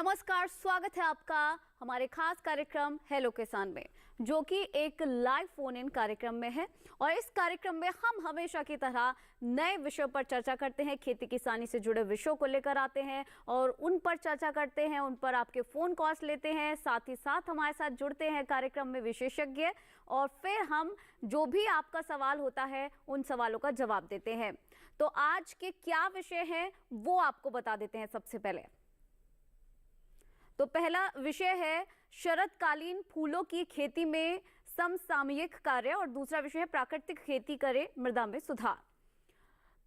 नमस्कार, स्वागत है आपका हमारे खास कार्यक्रम हेलो किसान में, जो कि एक लाइव फोन इन कार्यक्रम में है। और इस कार्यक्रम में हम हमेशा की तरह नए विषयों पर चर्चा करते हैं, खेती किसानी से जुड़े विषयों को लेकर आते हैं और उन पर चर्चा करते हैं, उन पर आपके फोन कॉल्स लेते हैं। साथ ही साथ हमारे साथ जुड़ते हैं कार्यक्रम में विशेषज्ञ और फिर हम जो भी आपका सवाल होता है उन सवालों का जवाब देते हैं। तो आज के क्या विषय हैं वो आपको बता देते हैं। सबसे पहले तो पहला विषय है शरदकालीन फूलों की खेती में समसामयिक कार्य और दूसरा विषय है प्राकृतिक खेती करे मृदा में सुधार।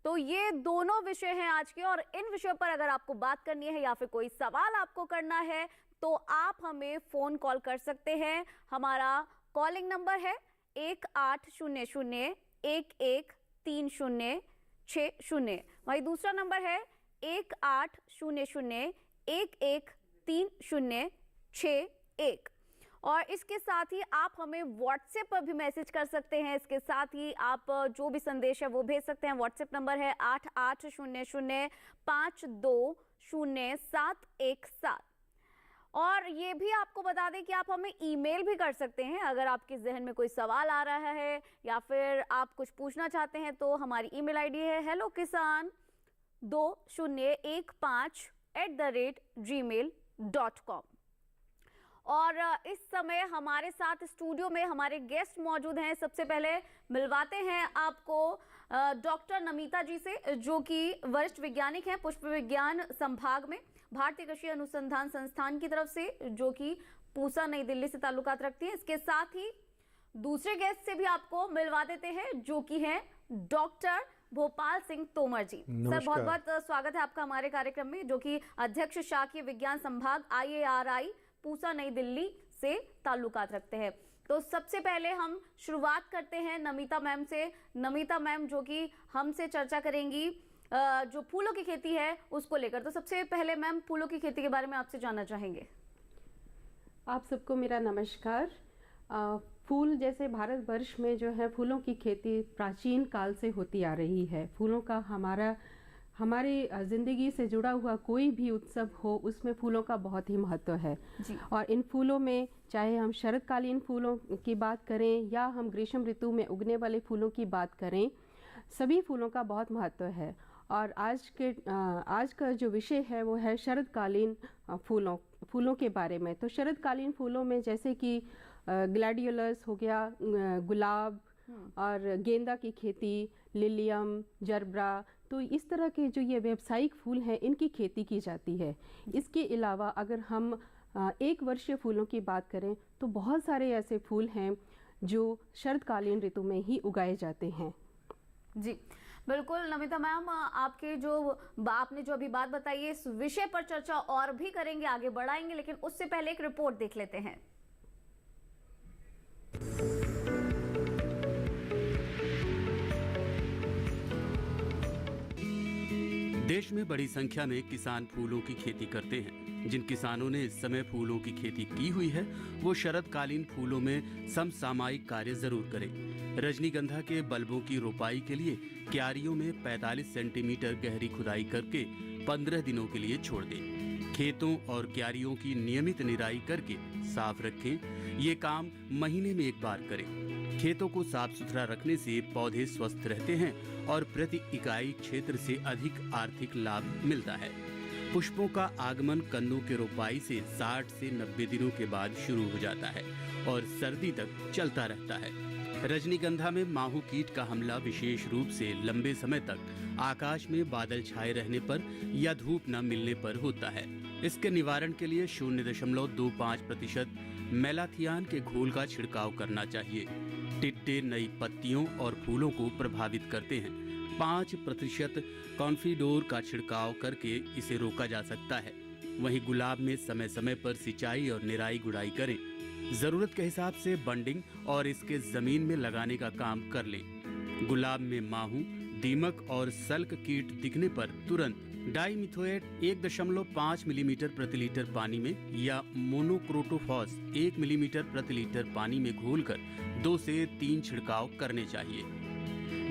तो ये दोनों विषय हैं आज के, और इन विषयों पर अगर आपको बात करनी है या फिर कोई सवाल आपको करना है तो आप हमें फोन कॉल कर सकते हैं। हमारा कॉलिंग नंबर है 1800-113060। वही दूसरा नंबर है 1800-113061। और इसके साथ ही आप हमें व्हाट्सएप पर भी मैसेज कर सकते हैं। इसके साथ ही आप जो भी संदेश है वो भेज सकते हैं। व्हाट्सएप नंबर है 8800520717। और ये भी आपको बता दें कि आप हमें ईमेल भी कर सकते हैं अगर आपके जहन में कोई सवाल आ रहा है या फिर आप कुछ पूछना चाहते हैं। तो हमारी ईमेल आईडी है hellokisan2015@gmail.com। और इस समय हमारे साथ स्टूडियो में हमारे गेस्ट मौजूद हैं। सबसे पहले मिलवाते हैं आपको डॉक्टर नमिता जी से, जो कि वरिष्ठ वैज्ञानिक हैं पुष्प विज्ञान संभाग में भारतीय कृषि अनुसंधान संस्थान की तरफ से, जो कि पूसा नई दिल्ली से ताल्लुकात रखती है। इसके साथ ही दूसरे गेस्ट से भी आपको मिलवा देते हैं, जो कि हैं डॉक्टर भोपाल सिंह तोमर जी। सर, बहुत बहुत स्वागत है आपका हमारे कार्यक्रम में, जो कि अध्यक्ष शाकीय विज्ञान संभाग IARI पूसा नई दिल्ली से ताल्लुकात रखते हैं। तो सबसे पहले हम शुरुआत करते हैं नमिता मैम से। नमिता मैम जो कि हमसे चर्चा करेंगी जो फूलों की खेती है उसको लेकर। तो सबसे पहले मैम, फूलों की खेती के बारे में आपसे जानना चाहेंगे। आप सबको मेरा नमस्कार। फूल जैसे भारतवर्ष में जो है फूलों की खेती प्राचीन काल से होती आ रही है। फूलों का हमारी ज़िंदगी से जुड़ा हुआ कोई भी उत्सव हो उसमें फूलों का बहुत ही महत्व है जी। और इन फूलों में चाहे हम शरदकालीन फूलों की बात करें या हम ग्रीष्म ऋतु में उगने वाले फूलों की बात करें, सभी फूलों का बहुत महत्व है। और आज का जो विषय है वो है शरदकालीन फूलों के बारे में। तो शरदकालीन फूलों में जैसे कि ग्लैडियोलस हो गया, गुलाब और गेंदा की खेती, लिलियम, जरबरा, तो इस तरह के जो ये व्यावसायिक फूल हैं इनकी खेती की जाती है। इसके अलावा अगर हम एक वर्षीय फूलों की बात करें तो बहुत सारे ऐसे फूल हैं जो शरदकालीन ऋतु में ही उगाए जाते हैं। जी बिल्कुल नमिता मैम, आपने जो अभी बात बताई है इस विषय पर चर्चा और भी करेंगे, आगे बढ़ाएंगे, लेकिन उससे पहले एक रिपोर्ट देख लेते हैं। देश में बड़ी संख्या में किसान फूलों की खेती करते हैं। जिन किसानों ने इस समय फूलों की खेती की हुई है वो शरदकालीन फूलों में समसामयिक कार्य जरूर करें। रजनीगंधा के बल्बों की रोपाई के लिए क्यारियों में 45 सेंटीमीटर गहरी खुदाई करके 15 दिनों के लिए छोड़ दें। खेतों और क्यारियों की नियमित निराई करके साफ रखें। ये काम महीने में एक बार करें। खेतों को साफ सुथरा रखने से पौधे स्वस्थ रहते हैं और प्रति इकाई क्षेत्र से अधिक आर्थिक लाभ मिलता है। पुष्पों का आगमन कन्नों के रोपाई से 60 से 90 दिनों के बाद शुरू हो जाता है और सर्दी तक चलता रहता है। रजनीगंधा में माहू कीट का हमला विशेष रूप से लंबे समय तक आकाश में बादल छाए रहने पर या धूप न मिलने पर होता है। इसके निवारण के लिए 0.25% मेलाथियान के घोल का छिड़काव करना चाहिए। टिड्डे नई पत्तियों और फूलों को प्रभावित करते हैं। 5% कॉन्फिडोर का छिड़काव करके इसे रोका जा सकता है। वहीं गुलाब में समय समय पर सिंचाई और निराई गुड़ाई करें। जरूरत के हिसाब से बंडिंग और इसके जमीन में लगाने का काम कर लें। गुलाब में माहू, दीमक और सल्क कीट दिखने पर तुरंत डाइमिथोएट 1.5 मिलीमीटर प्रति लीटर पानी में या मोनोक्रोटोफॉस 1 मिलीमीटर प्रति लीटर पानी में घोलकर 2 से 3 छिड़काव करने चाहिए।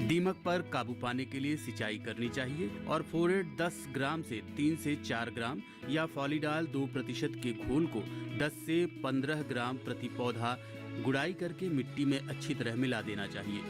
दीमक पर काबू पाने के लिए सिंचाई करनी चाहिए और फोरेट 10 ग्राम से 3 से 4 ग्राम या फॉलीडाल 2% के घोल को 10 से 15 ग्राम प्रति पौधा गुड़ाई करके मिट्टी में अच्छी तरह मिला देना चाहिए।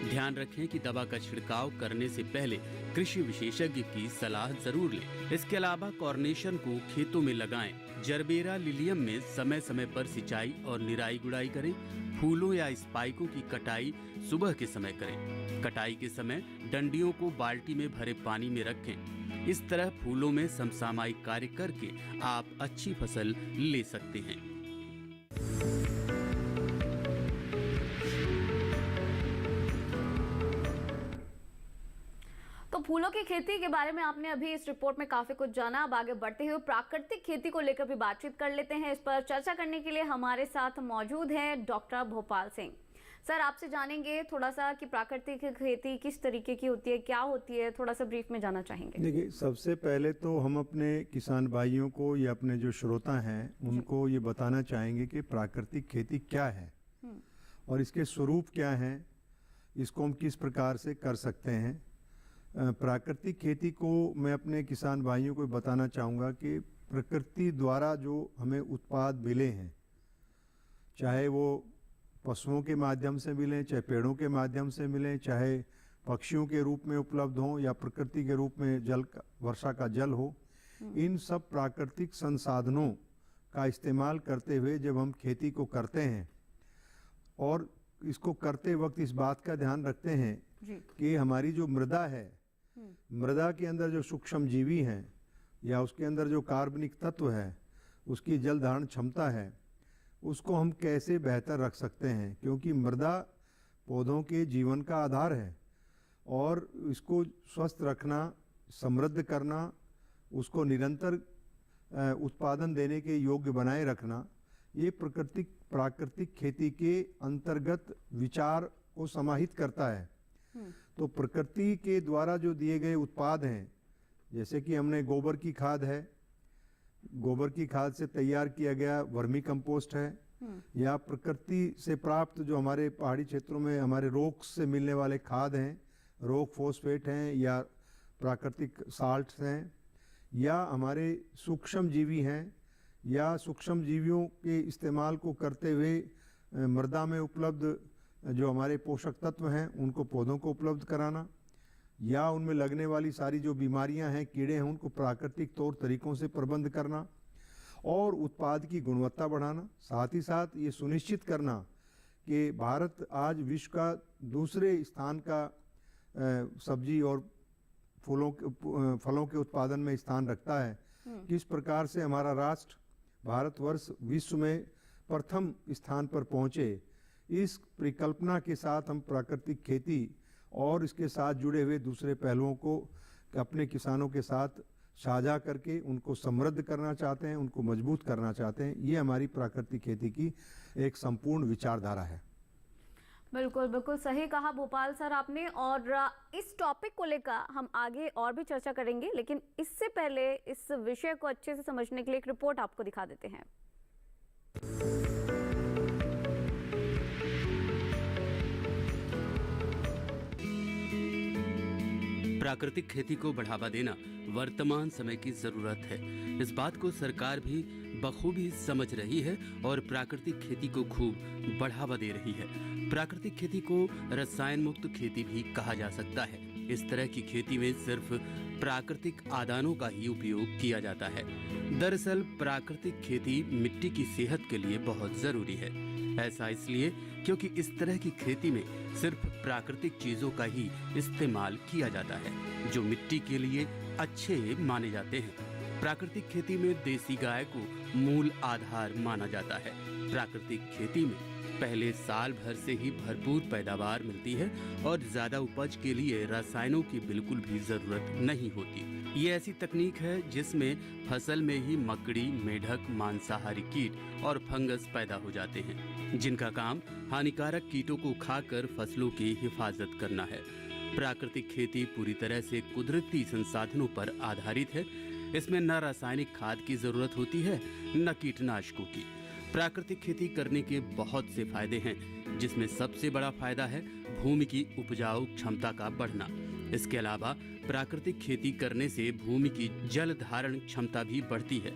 ध्यान रखें कि दवा का छिड़काव करने से पहले कृषि विशेषज्ञ की सलाह जरूर लें। इसके अलावा कॉर्नेशन को खेतों में लगाएं। जरबेरा लिलियम में समय समय पर सिंचाई और निराई गुड़ाई करें। फूलों या स्पाइकों की कटाई सुबह के समय करें। कटाई के समय डंडियों को बाल्टी में भरे पानी में रखें। इस तरह फूलों में समसामयिक कार्य करके आप अच्छी फसल ले सकते हैं। तो फूलों की खेती के बारे में आपने अभी इस रिपोर्ट में काफी कुछ जाना। अब आगे बढ़ते हुए प्राकृतिक खेती को लेकर भी बातचीत कर लेते हैं। इस पर चर्चा करने के लिए हमारे साथ मौजूद हैं डॉक्टर भोपाल सिंह। सर, आपसे जानेंगे थोड़ा सा कि प्राकृतिक खेती किस तरीके की होती है, क्या होती है, थोड़ा सा ब्रीफ में जानना चाहेंगे। देखिए, सबसे पहले तो हम अपने किसान भाइयों को या अपने जो श्रोता हैं उनको ये बताना चाहेंगे कि प्राकृतिक खेती क्या है और इसके स्वरूप क्या हैं, इसको हम किस प्रकार से कर सकते हैं। प्राकृतिक खेती को मैं अपने किसान भाइयों को बताना चाहूँगा कि प्रकृति द्वारा जो हमें उत्पाद मिले हैं, चाहे वो पशुओं के माध्यम से मिलें, चाहे पेड़ों के माध्यम से मिलें, चाहे पक्षियों के रूप में उपलब्ध हों या प्रकृति के रूप में वर्षा का जल हो, इन सब प्राकृतिक संसाधनों का इस्तेमाल करते हुए जब हम खेती को करते हैं और इसको करते वक्त इस बात का ध्यान रखते हैं कि हमारी जो मृदा है, मृदा के अंदर जो सूक्ष्म जीवी हैं या उसके अंदर जो कार्बनिक तत्व है, उसकी जल धारण क्षमता है, उसको हम कैसे बेहतर रख सकते हैं, क्योंकि मृदा पौधों के जीवन का आधार है और इसको स्वस्थ रखना, समृद्ध करना, उसको निरंतर उत्पादन देने के योग्य बनाए रखना, ये प्राकृतिक खेती के अंतर्गत विचार को समाहित करता है। तो प्रकृति के द्वारा जो दिए गए उत्पाद हैं, जैसे कि हमने गोबर की खाद है, गोबर की खाद से तैयार किया गया वर्मी कंपोस्ट है, या प्रकृति से प्राप्त जो हमारे पहाड़ी क्षेत्रों में हमारे रॉक से मिलने वाले खाद हैं, रॉक फॉस्फेट हैं या प्राकृतिक साल्ट्स हैं, या हमारे सूक्ष्म जीवी हैं या सूक्ष्म जीवियों के इस्तेमाल को करते हुए मृदा में उपलब्ध जो हमारे पोषक तत्व हैं उनको पौधों को उपलब्ध कराना, या उनमें लगने वाली सारी जो बीमारियां हैं, कीड़े हैं, उनको प्राकृतिक तौर तरीकों से प्रबंध करना और उत्पाद की गुणवत्ता बढ़ाना। साथ ही साथ ये सुनिश्चित करना कि भारत आज विश्व का दूसरे स्थान का सब्जी और फलों के उत्पादन में स्थान रखता है। किस प्रकार से हमारा राष्ट्र भारतवर्ष विश्व में प्रथम स्थान पर पहुँचे, इस परिकल्पना के साथ हम प्राकृतिक खेती और इसके साथ जुड़े हुए दूसरे पहलुओं को अपने किसानों के साथ साझा करके उनको समृद्ध करना चाहते हैं, उनको मजबूत करना चाहते हैं। ये हमारी प्राकृतिक खेती की एक संपूर्ण विचारधारा है। बिल्कुल बिल्कुल सही कहा भोपाल सर आपने। और इस टॉपिक को लेकर हम आगे और भी चर्चा करेंगे, लेकिन इससे पहले इस विषय को अच्छे से समझने के लिए एक रिपोर्ट आपको दिखा देते हैं। प्राकृतिक खेती को बढ़ावा देना वर्तमान समय की जरूरत है। इस बात को सरकार भी बखूबी समझ रही है और प्राकृतिक खेती को खूब बढ़ावा दे रही है। प्राकृतिक खेती को रसायन मुक्त खेती भी कहा जा सकता है। इस तरह की खेती में सिर्फ प्राकृतिक आदानों का ही उपयोग किया जाता है। दरअसल प्राकृतिक खेती मिट्टी की सेहत के लिए बहुत जरूरी है। ऐसा इसलिए क्योंकि इस तरह की खेती में सिर्फ प्राकृतिक चीजों का ही इस्तेमाल किया जाता है जो मिट्टी के लिए अच्छे माने जाते हैं। प्राकृतिक खेती में देसी गाय को मूल आधार माना जाता है। प्राकृतिक खेती में पहले साल भर से ही भरपूर पैदावार मिलती है और ज्यादा उपज के लिए रसायनों की बिल्कुल भी जरूरत नहीं होती। ये ऐसी तकनीक है जिसमें फसल में ही मकड़ी, मेढक, मांसाहारी कीट और फंगस पैदा हो जाते हैं, जिनका काम हानिकारक कीटों को खाकर फसलों की हिफाजत करना है। प्राकृतिक खेती पूरी तरह से कुदरती संसाधनों पर आधारित है। इसमें न रासायनिक खाद की जरूरत होती है न कीटनाशकों की। प्राकृतिक खेती करने के बहुत से फायदे हैं। जिसमें सबसे बड़ा फायदा है भूमि की उपजाऊ क्षमता का बढ़ना। इसके अलावा प्राकृतिक खेती करने से भूमि की जल धारण क्षमता भी बढ़ती है।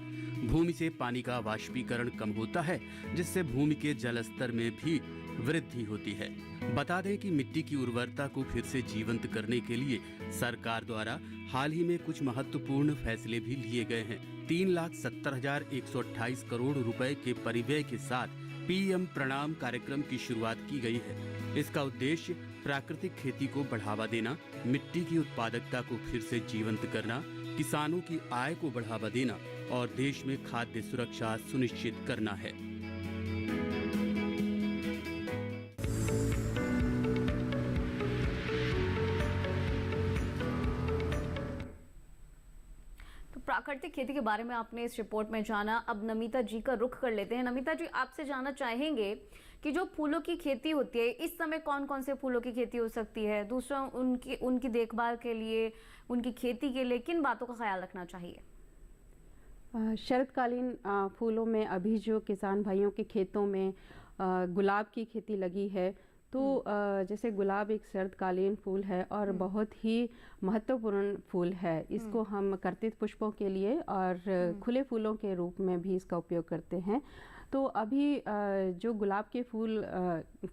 भूमि से पानी का वाष्पीकरण कम होता है, जिससे भूमि के जल स्तर में भी वृद्धि होती है। बता दें कि मिट्टी की उर्वरता को फिर से जीवंत करने के लिए सरकार द्वारा हाल ही में कुछ महत्वपूर्ण फैसले भी लिए गए हैं। 3,70,128 करोड़ रुपए के परिव्यय के साथ पीएम प्रणाम कार्यक्रम की शुरुआत की गई है। इसका उद्देश्य प्राकृतिक खेती को बढ़ावा देना, मिट्टी की उत्पादकता को फिर से जीवंत करना, किसानों की आय को बढ़ावा देना और देश में खाद्य सुरक्षा सुनिश्चित करना है। प्राकृतिक खेती के बारे में आपने इस रिपोर्ट में जाना। अब नमिता जी का रुख कर लेते हैं। नमिता जी, आपसे जानना चाहेंगे कि जो फूलों की खेती होती है इस समय कौन कौन से फूलों की खेती हो सकती है, दूसरा उनकी देखभाल के लिए, उनकी खेती के लिए किन बातों का ख्याल रखना चाहिए? शरदकालीन फूलों में अभी जो किसान भाइयों के खेतों में गुलाब की खेती लगी है, तो जैसे गुलाब एक शरदकालीन फूल है और बहुत ही महत्वपूर्ण फूल है। इसको हम कर्तित पुष्पों के लिए और खुले फूलों के रूप में भी इसका उपयोग करते हैं। तो अभी जो गुलाब के फूल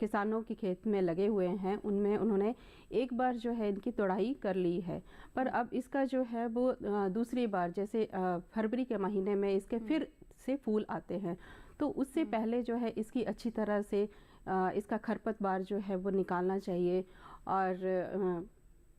किसानों के खेत में लगे हुए हैं, उनमें उन्होंने एक बार जो है इनकी तोड़ाई कर ली है, पर अब इसका जो है वो दूसरी बार, जैसे फरवरी के महीने में इसके फिर से फूल आते हैं, तो उससे पहले जो है इसकी अच्छी तरह से इसका खरपतवार जो है वो निकालना चाहिए और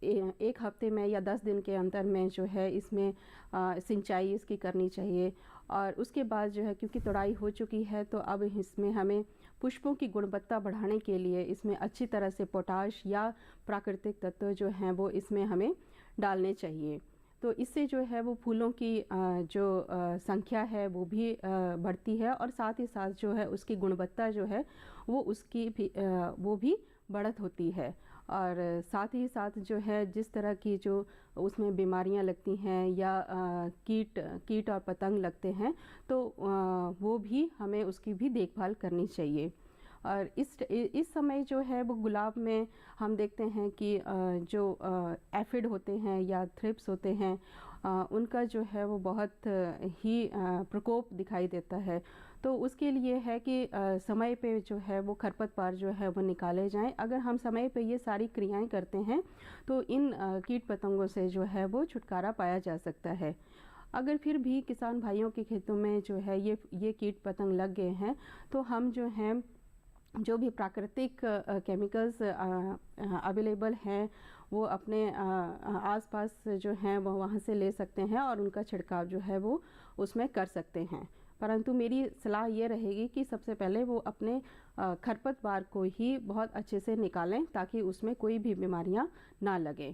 एक हफ्ते में या 10 दिन के अंतर में जो है इसमें सिंचाई इसकी करनी चाहिए। और उसके बाद जो है, क्योंकि तोड़ाई हो चुकी है, तो अब इसमें हमें पुष्पों की गुणवत्ता बढ़ाने के लिए इसमें अच्छी तरह से पोटाश या प्राकृतिक तत्व जो हैं वो इसमें हमें डालने चाहिए। तो इससे जो है वो फूलों की जो संख्या है वो भी बढ़ती है और साथ ही साथ जो है उसकी गुणवत्ता जो है वो उसकी भी वो भी बढ़त होती है। और साथ ही साथ जो है जिस तरह की जो उसमें बीमारियां लगती हैं या कीट और पतंग लगते हैं, तो वो भी हमें उसकी भी देखभाल करनी चाहिए। और इस समय जो है वो गुलाब में हम देखते हैं कि जो एफिड होते हैं या थ्रिप्स होते हैं, उनका जो है वो बहुत ही प्रकोप दिखाई देता है। तो उसके लिए है कि समय पे जो है वो खरपतवार जो है वो निकाले जाएं। अगर हम समय पे ये सारी क्रियाएं करते हैं तो इन कीट पतंगों से जो है वो छुटकारा पाया जा सकता है। अगर फिर भी किसान भाइयों के खेतों में जो है ये कीट पतंग लग गए हैं, तो हम जो हैं जो भी प्राकृतिक केमिकल्स अवेलेबल हैं वो अपने आसपास जो हैं वो वहाँ से ले सकते हैं और उनका छिड़काव जो है वो उसमें कर सकते हैं। परंतु मेरी सलाह ये रहेगी कि सबसे पहले वो अपने खरपतवार को ही बहुत अच्छे से निकालें ताकि उसमें कोई भी बीमारियां ना लगें।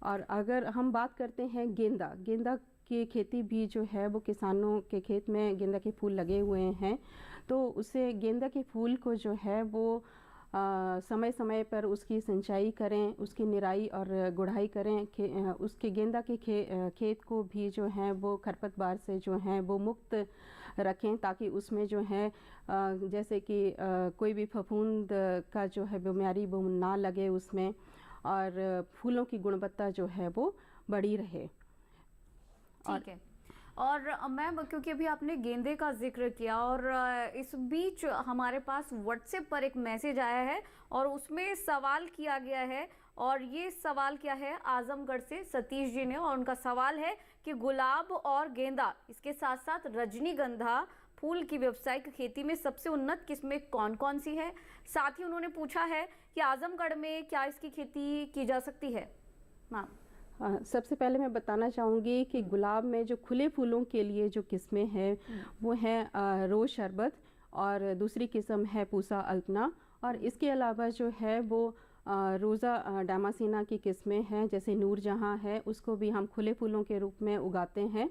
और अगर हम बात करते हैं गेंदा की खेती भी जो है वो किसानों के खेत में गेंदा के फूल लगे हुए हैं, तो उससे गेंदा के फूल को जो है वो समय समय पर उसकी सिंचाई करें, उसकी निराई और गुड़ाई करें। उसके गेंदा के खेत को भी जो है वो खरपतवार से जो है वो मुक्त रखें ताकि उसमें जो है जैसे कि कोई भी फफूंद का जो है बीमारी वो ना लगे उसमें, और फूलों की गुणवत्ता जो है वो बढ़ी रहे। ठीक है। और मैम, क्योंकि अभी आपने गेंदे का जिक्र किया और इस बीच हमारे पास व्हाट्सएप पर एक मैसेज आया है और उसमें सवाल किया गया है, और ये सवाल क्या है, आजमगढ़ से सतीश जी ने, और उनका सवाल है कि गुलाब और गेंदा इसके साथ साथ रजनीगंधा फूल की व्यावसायिक खेती में सबसे उन्नत किस्में कौन कौन सी है। साथ ही उन्होंने पूछा है कि आजमगढ़ में क्या इसकी खेती की जा सकती है। मैम, सबसे पहले मैं बताना चाहूँगी कि गुलाब में जो खुले फूलों के लिए जो किस्में हैं वो हैं रोज़ शरबत, और दूसरी किस्म है पूसा अल्पना, और इसके अलावा जो है वो रोज़ा डामासीना की किस्में हैं, जैसे नूरजहाँ है, उसको भी हम खुले फूलों के रूप में उगाते हैं।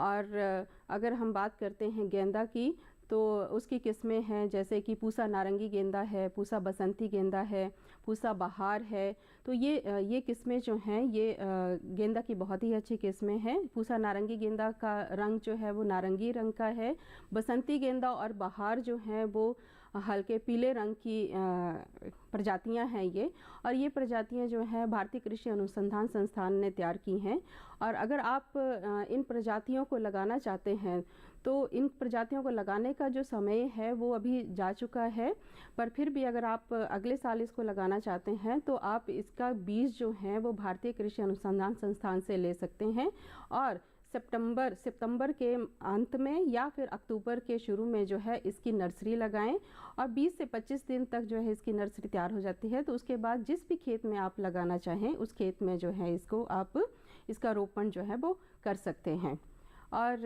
और अगर हम बात करते हैं गेंदा की, तो उसकी किस्में हैं जैसे कि पूसा नारंगी गेंदा है, पूसा बसंती गेंदा है, पूसा बहार है। तो ये किस्में जो हैं ये गेंदा की बहुत ही अच्छी किस्में हैं। पूसा नारंगी गेंदा का रंग जो है वो नारंगी रंग का है। बसंती गेंदा और बहार जो है वो हल्के पीले रंग की प्रजातियां हैं ये, और ये प्रजातियां जो है भारतीय कृषि अनुसंधान संस्थान ने तैयार की हैं। और अगर आप इन प्रजातियों को लगाना चाहते हैं तो इन प्रजातियों को लगाने का जो समय है वो अभी जा चुका है, पर फिर भी अगर आप अगले साल इसको लगाना चाहते हैं तो आप इसका बीज जो है वो भारतीय कृषि अनुसंधान संस्थान से ले सकते हैं। और सितंबर के अंत में या फिर अक्टूबर के शुरू में जो है इसकी नर्सरी लगाएं, और 20 से 25 दिन तक जो है इसकी नर्सरी तैयार हो जाती है। तो उसके बाद जिस भी खेत में आप लगाना चाहें उस खेत में जो है इसको आप इसका रोपण जो है वो कर सकते हैं। और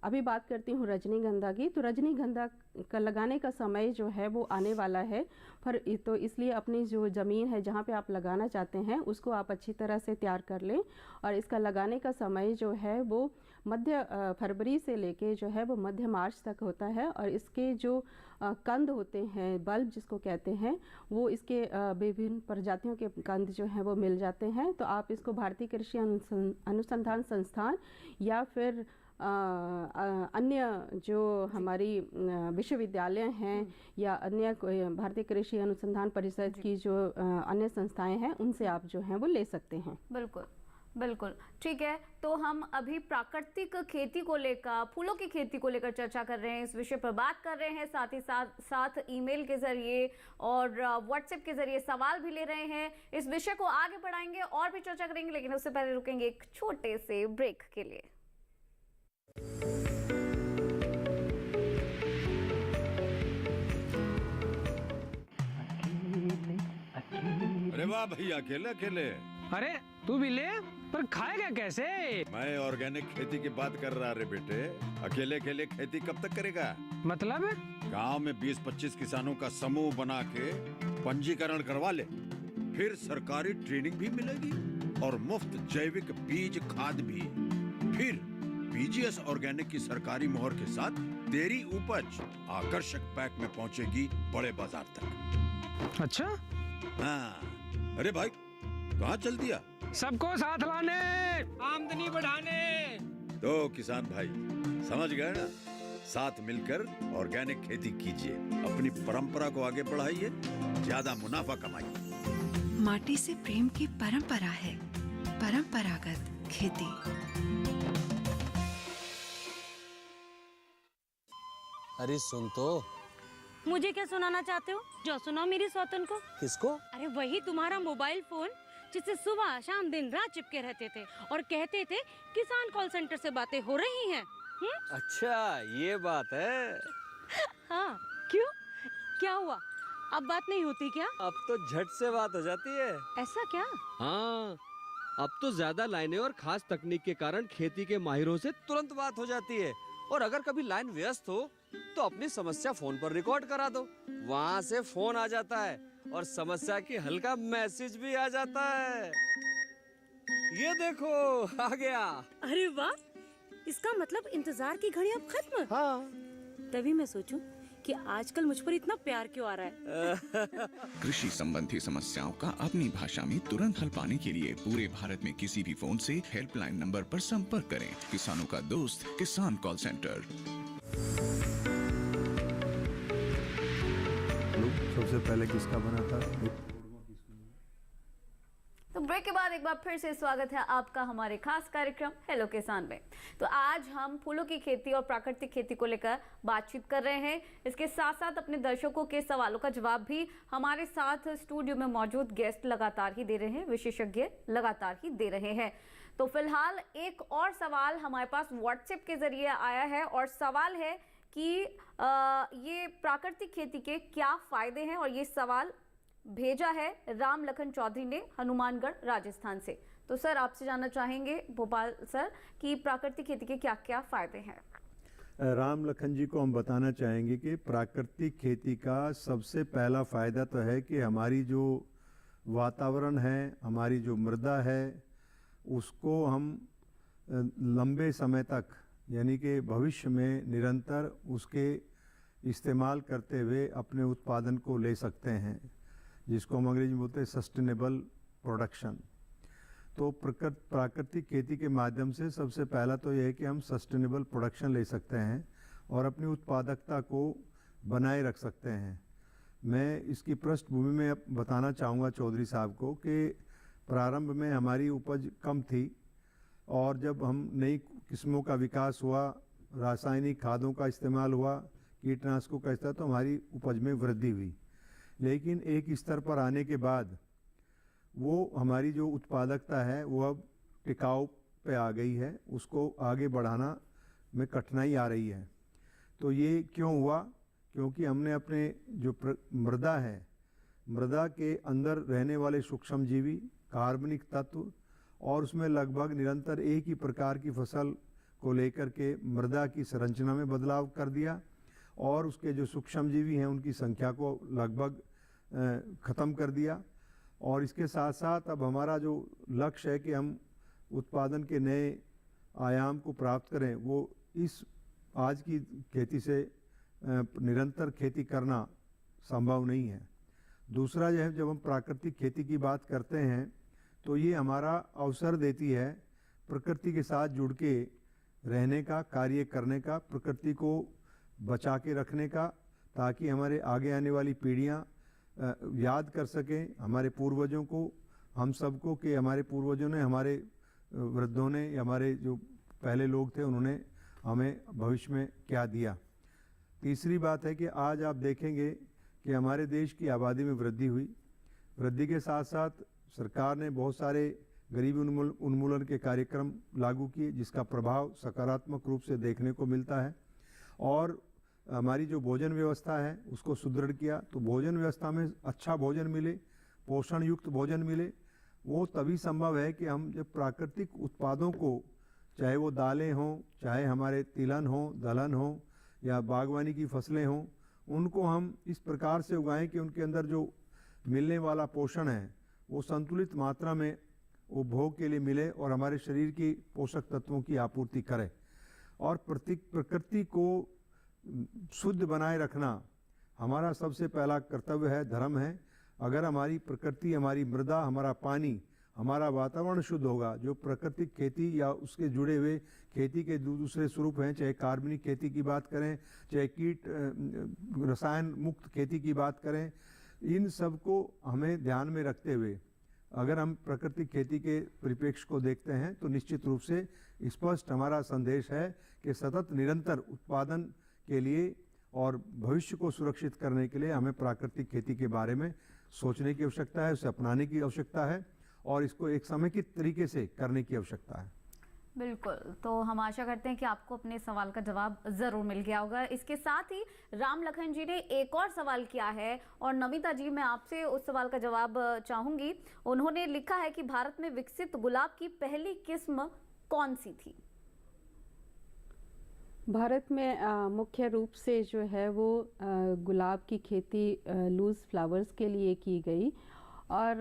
अभी बात करती हूँ रजनीगंधा की। तो रजनीगंधा का लगाने का समय जो है वो आने वाला है, पर तो इसलिए अपनी जो ज़मीन है जहाँ पे आप लगाना चाहते हैं उसको आप अच्छी तरह से तैयार कर लें। और इसका लगाने का समय जो है वो मध्य फरवरी से लेके जो है वो मध्य मार्च तक होता है। और इसके जो कंद होते हैं, बल्ब जिसको कहते हैं, वो इसके विभिन्न प्रजातियों के कंद जो हैं वो मिल जाते हैं। तो आप इसको भारतीय कृषि अनुसंधान संस्थान या फिर अन्य जो हमारी विश्वविद्यालय हैं या अन्य भारतीय कृषि अनुसंधान परिषद की जो अन्य संस्थाएं हैं उनसे आप जो हैं वो ले सकते हैं। बिल्कुल बिल्कुल ठीक है। तो हम अभी प्राकृतिक खेती को लेकर, फूलों की खेती को लेकर चर्चा कर रहे हैं, इस विषय पर बात कर रहे हैं, साथ ही साथ ईमेल के जरिए और व्हाट्सएप के जरिए सवाल भी ले रहे हैं। इस विषय को आगे बढ़ाएंगे और भी चर्चा करेंगे, लेकिन उससे पहले रुकेंगे एक छोटे से ब्रेक के लिए। अरे वाह भैया, अकेले अकेले। अरे तू भी ले, पर खाएगा कैसे? मैं ऑर्गेनिक खेती की बात कर रहा रे बेटे। अकेले अकेले खेती कब तक करेगा? मतलब गांव में 20-25 किसानों का समूह बना के पंजीकरण करवा ले, फिर सरकारी ट्रेनिंग भी मिलेगी और मुफ्त जैविक बीज खाद भी। फिर पीजीएस ऑर्गेनिक की सरकारी मोहर के साथ तेरी उपज आकर्षक पैक में पहुंचेगी बड़े बाजार तक। अच्छा। हाँ, अरे भाई कहाँ चल दिया? सबको साथ लाने, आमदनी बढ़ाने। तो किसान भाई समझ गए ना? साथ मिलकर ऑर्गेनिक खेती कीजिए, अपनी परंपरा को आगे बढ़ाइए, ज्यादा मुनाफा कमाइए। माटी से प्रेम की परंपरा है परंपरागत खेती। अरे सुन तो। मुझे क्या सुनाना चाहते हो? जो सुनाओ मेरी सौतन को। किसको? अरे वही तुम्हारा मोबाइल फोन जिससे सुबह शाम दिन रात चिपके रहते थे और कहते थे किसान कॉल सेंटर से बातें हो रही हैं। अच्छा ये बात है। हाँ क्यों, क्या हुआ? अब बात नहीं होती क्या? अब तो झट से बात हो जाती है। ऐसा क्या? हाँ, अब तो ज्यादा लाइनें और खास तकनीक के कारण खेती के माहिरों से तुरंत बात हो जाती है। और अगर कभी लाइन व्यस्त हो तो अपनी समस्या फोन पर रिकॉर्ड करा दो, वहाँ से फोन आ जाता है और समस्या की हल का मैसेज भी आ जाता है। ये देखो आ गया। अरे वाह, इसका मतलब इंतजार की घड़ी अब खत्म। हाँ। तभी मैं सोचूं कि आजकल मुझ पर इतना प्यार क्यों आ रहा है। कृषि संबंधी समस्याओं का अपनी भाषा में तुरंत हल पाने के लिए पूरे भारत में किसी भी फोन से हेल्पलाइन नंबर पर संपर्क करें। किसानों का दोस्त किसान कॉल सेंटर। सबसे पहले किसका बना था? तो ब्रेक के बाद एक बार फिर से स्वागत है आपका हमारे खास कार्यक्रम हेलो किसान में। तो आज हम फूलों की खेती और प्राकृतिक खेती को लेकर बातचीत कर रहे हैं। इसके साथ साथ अपने दर्शकों के सवालों का जवाब भी हमारे साथ स्टूडियो में मौजूद गेस्ट लगातार ही दे रहे हैं, विशेषज्ञ लगातार ही दे रहे हैं। तो फिलहाल एक और सवाल हमारे पास व्हाट्सएप के जरिए आया है और सवाल है कि ये प्राकृतिक खेती के क्या फायदे हैं, और ये सवाल भेजा है राम लखन चौधरी ने हनुमानगढ़ राजस्थान से। तो सर आपसे जानना चाहेंगे भोपाल सर कि प्राकृतिक खेती के क्या क्या फायदे हैं। राम लखन जी को हम बताना चाहेंगे कि प्राकृतिक खेती का सबसे पहला फायदा तो है कि हमारी जो वातावरण है, हमारी जो मृदा है, उसको हम लंबे समय तक यानी कि भविष्य में निरंतर उसके इस्तेमाल करते हुए अपने उत्पादन को ले सकते हैं, जिसको हम अंग्रेजी में बोलते हैं सस्टेनेबल प्रोडक्शन। तो प्राकृतिक खेती के माध्यम से सबसे पहला तो यह है कि हम सस्टेनेबल प्रोडक्शन ले सकते हैं और अपनी उत्पादकता को बनाए रख सकते हैं। मैं इसकी पृष्ठभूमि में अब बताना चाहूँगा चौधरी साहब को कि प्रारंभ में हमारी उपज कम थी और जब हम नई किस्मों का विकास हुआ, रासायनिक खादों का इस्तेमाल हुआ, कीटनाशकों का इस्तेमाल, तो हमारी उपज में वृद्धि हुई। लेकिन एक स्तर पर आने के बाद वो हमारी जो उत्पादकता है वो अब टिकाऊ पे आ गई है, उसको आगे बढ़ाना में कठिनाई आ रही है। तो ये क्यों हुआ? क्योंकि हमने अपने जो मृदा है, मृदा के अंदर रहने वाले सूक्ष्मजीवी, कार्बनिक तत्व और उसमें लगभग निरंतर एक ही प्रकार की फसल को लेकर के मृदा की संरचना में बदलाव कर दिया और उसके जो सूक्ष्मजीवी हैं उनकी संख्या को लगभग ख़त्म कर दिया। और इसके साथ साथ अब हमारा जो लक्ष्य है कि हम उत्पादन के नए आयाम को प्राप्त करें, वो इस आज की खेती से निरंतर खेती करना संभव नहीं है। दूसरा जो है, जब हम प्राकृतिक खेती की बात करते हैं तो ये हमारा अवसर देती है प्रकृति के साथ जुड़ के रहने का, कार्य करने का, प्रकृति को बचा के रखने का, ताकि हमारे आगे आने वाली पीढ़ियाँ याद कर सकें हमारे पूर्वजों को, हम सबको, कि हमारे पूर्वजों ने, हमारे वृद्धों ने, हमारे जो पहले लोग थे उन्होंने हमें भविष्य में क्या दिया। तीसरी बात है कि आज आप देखेंगे कि हमारे देश की आबादी में वृद्धि हुई। वृद्धि के साथ साथ सरकार ने बहुत सारे गरीबी उन्मूलन के कार्यक्रम लागू किए, जिसका प्रभाव सकारात्मक रूप से देखने को मिलता है। और हमारी जो भोजन व्यवस्था है उसको सुदृढ़ किया। तो भोजन व्यवस्था में अच्छा भोजन मिले, पोषण युक्त भोजन मिले, वो तभी संभव है कि हम जब प्राकृतिक उत्पादों को, चाहे वो दालें हों, चाहे हमारे तिलहन हों, दलहन हों या बागवानी की फसलें हों, उनको हम इस प्रकार से उगाएं कि उनके अंदर जो मिलने वाला पोषण है वो संतुलित मात्रा में उपभोग के लिए मिले और हमारे शरीर की पोषक तत्वों की आपूर्ति करे। और प्रकृति को शुद्ध बनाए रखना हमारा सबसे पहला कर्तव्य है, धर्म है। अगर हमारी प्रकृति, हमारी मृदा, हमारा पानी, हमारा वातावरण शुद्ध होगा, जो प्राकृतिक खेती या उसके जुड़े हुए खेती के दूसरे स्वरूप हैं, चाहे कार्बनिक खेती की बात करें, चाहे कीट रसायन मुक्त खेती की बात करें, इन सब को हमें ध्यान में रखते हुए अगर हम प्राकृतिक खेती के परिप्रेक्ष्य को देखते हैं तो निश्चित रूप से स्पष्ट हमारा संदेश है कि सतत निरंतर उत्पादन के लिए और भविष्य को सुरक्षित करने के लिए हमें प्राकृतिक खेती के बारे में सोचने की आवश्यकता है, उसे अपनाने की आवश्यकता है और इसको एक समेकित तरीके से करने की आवश्यकता है। बिल्कुल, तो हम आशा करते हैं कि आपको अपने सवाल का जवाब ज़रूर मिल गया होगा। इसके साथ ही राम लखन जी ने एक और सवाल किया है और नमिता जी, मैं आपसे उस सवाल का जवाब चाहूँगी। उन्होंने लिखा है कि भारत में विकसित गुलाब की पहली किस्म कौन सी थी? भारत में मुख्य रूप से जो है वो गुलाब की खेती लूज फ्लावर्स के लिए की गई और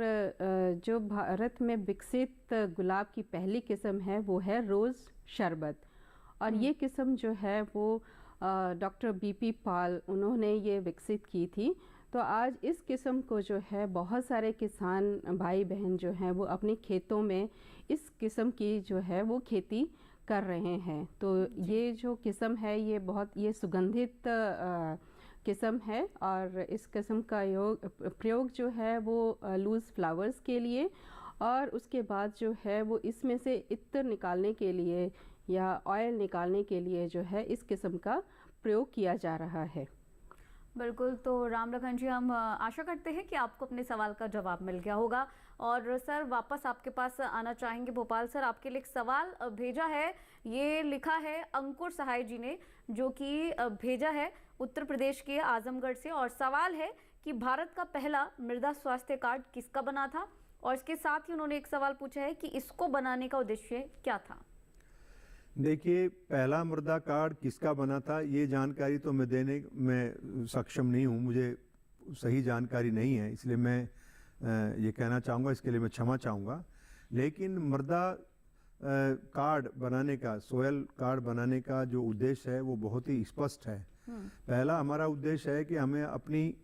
जो भारत में विकसित गुलाब की पहली किस्म है वो है रोज़ शरबत। और ये किस्म जो है वो डॉक्टर बीपी पाल उन्होंने ये विकसित की थी। तो आज इस किस्म को जो है बहुत सारे किसान भाई बहन जो हैं वो अपने खेतों में इस किस्म की जो है वो खेती कर रहे हैं। तो ये जो किस्म है ये सुगंधित किस्म है और इस किस्म का प्रयोग जो है वो लूज़ फ्लावर्स के लिए और उसके बाद जो है वो इसमें से इत्र निकालने के लिए या ऑयल निकालने के लिए जो है इस किस्म का प्रयोग किया जा रहा है। बिल्कुल, तो राम लखन जी, हम आशा करते हैं कि आपको अपने सवाल का जवाब मिल गया होगा। और सर, वापस आपके पास आना चाहेंगे भोपाल। सर, आपके लिए एक सवाल भेजा है, ये लिखा है अंकुर सहाय जी ने, जो कि भेजा है उत्तर प्रदेश के आजमगढ़ से। और सवाल है कि भारत का पहला मृदा स्वास्थ्य कार्ड किसका बना था? और इसके साथ ही उन्होंने एक सवाल पूछा है कि इसको बनाने का उद्देश्य क्या था? देखिए, पहला मृदा कार्ड किसका बना था ये जानकारी तो मैं देने में सक्षम नहीं हूँ, मुझे सही जानकारी नहीं है, इसलिए मैं ये कहना चाहूँगा, इसके लिए मैं क्षमा चाहूँगा। लेकिन मृदा कार्ड बनाने का, सोयल कार्ड बनाने का जो उद्देश्य है वो बहुत ही स्पष्ट है। पहला हमारा उद्देश्य है कि हमें अपनी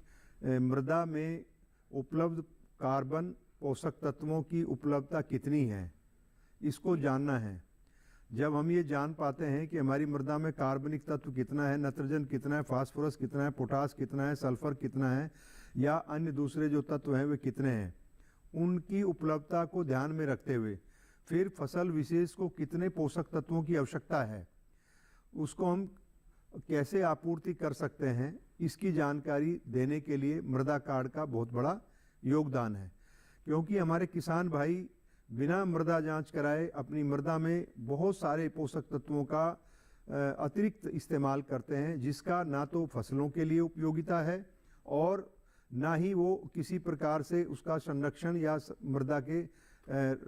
मृदा में उपलब्ध कार्बन पोषक तत्वों की उपलब्धता कितनी है इसको जानना है। जब हम ये जान पाते हैं कि हमारी मृदा में कार्बनिक तत्व कितना है, नाइट्रोजन कितना है, फास्फोरस कितना है, पोटास कितना है, सल्फर कितना है, या अन्य दूसरे जो तत्व हैं वे कितने हैं, उनकी उपलब्धता को ध्यान में रखते हुए फिर फसल विशेष को कितने पोषक तत्वों की आवश्यकता है, उसको हम कैसे आपूर्ति कर सकते हैं, इसकी जानकारी देने के लिए मृदा कार्ड का बहुत बड़ा योगदान है। क्योंकि हमारे किसान भाई बिना मृदा जांच कराए अपनी मृदा में बहुत सारे पोषक तत्वों का अतिरिक्त इस्तेमाल करते हैं, जिसका ना तो फसलों के लिए उपयोगिता है और ना ही वो किसी प्रकार से उसका संरक्षण या मृदा के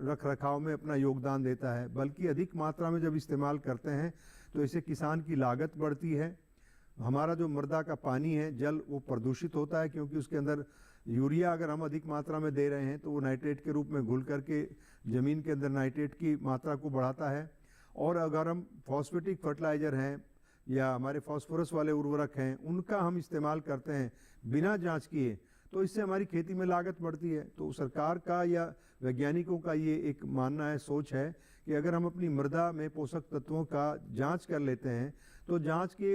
रख रखाव में अपना योगदान देता है, बल्कि अधिक मात्रा में जब इस्तेमाल करते हैं तो इससे किसान की लागत बढ़ती है। हमारा जो मृदा का पानी है, जल, वो प्रदूषित होता है, क्योंकि उसके अंदर यूरिया अगर हम अधिक मात्रा में दे रहे हैं तो वो नाइट्रेट के रूप में घुल करके ज़मीन के अंदर नाइट्रेट की मात्रा को बढ़ाता है। और अगर हम फॉस्फेटिक फर्टिलाइज़र हैं या हमारे फास्फोरस वाले उर्वरक हैं, उनका हम इस्तेमाल करते हैं बिना जांच किए, तो इससे हमारी खेती में लागत बढ़ती है। तो सरकार का या वैज्ञानिकों का ये एक मानना है, सोच है कि अगर हम अपनी मृदा में पोषक तत्वों का जांच कर लेते हैं तो जांच के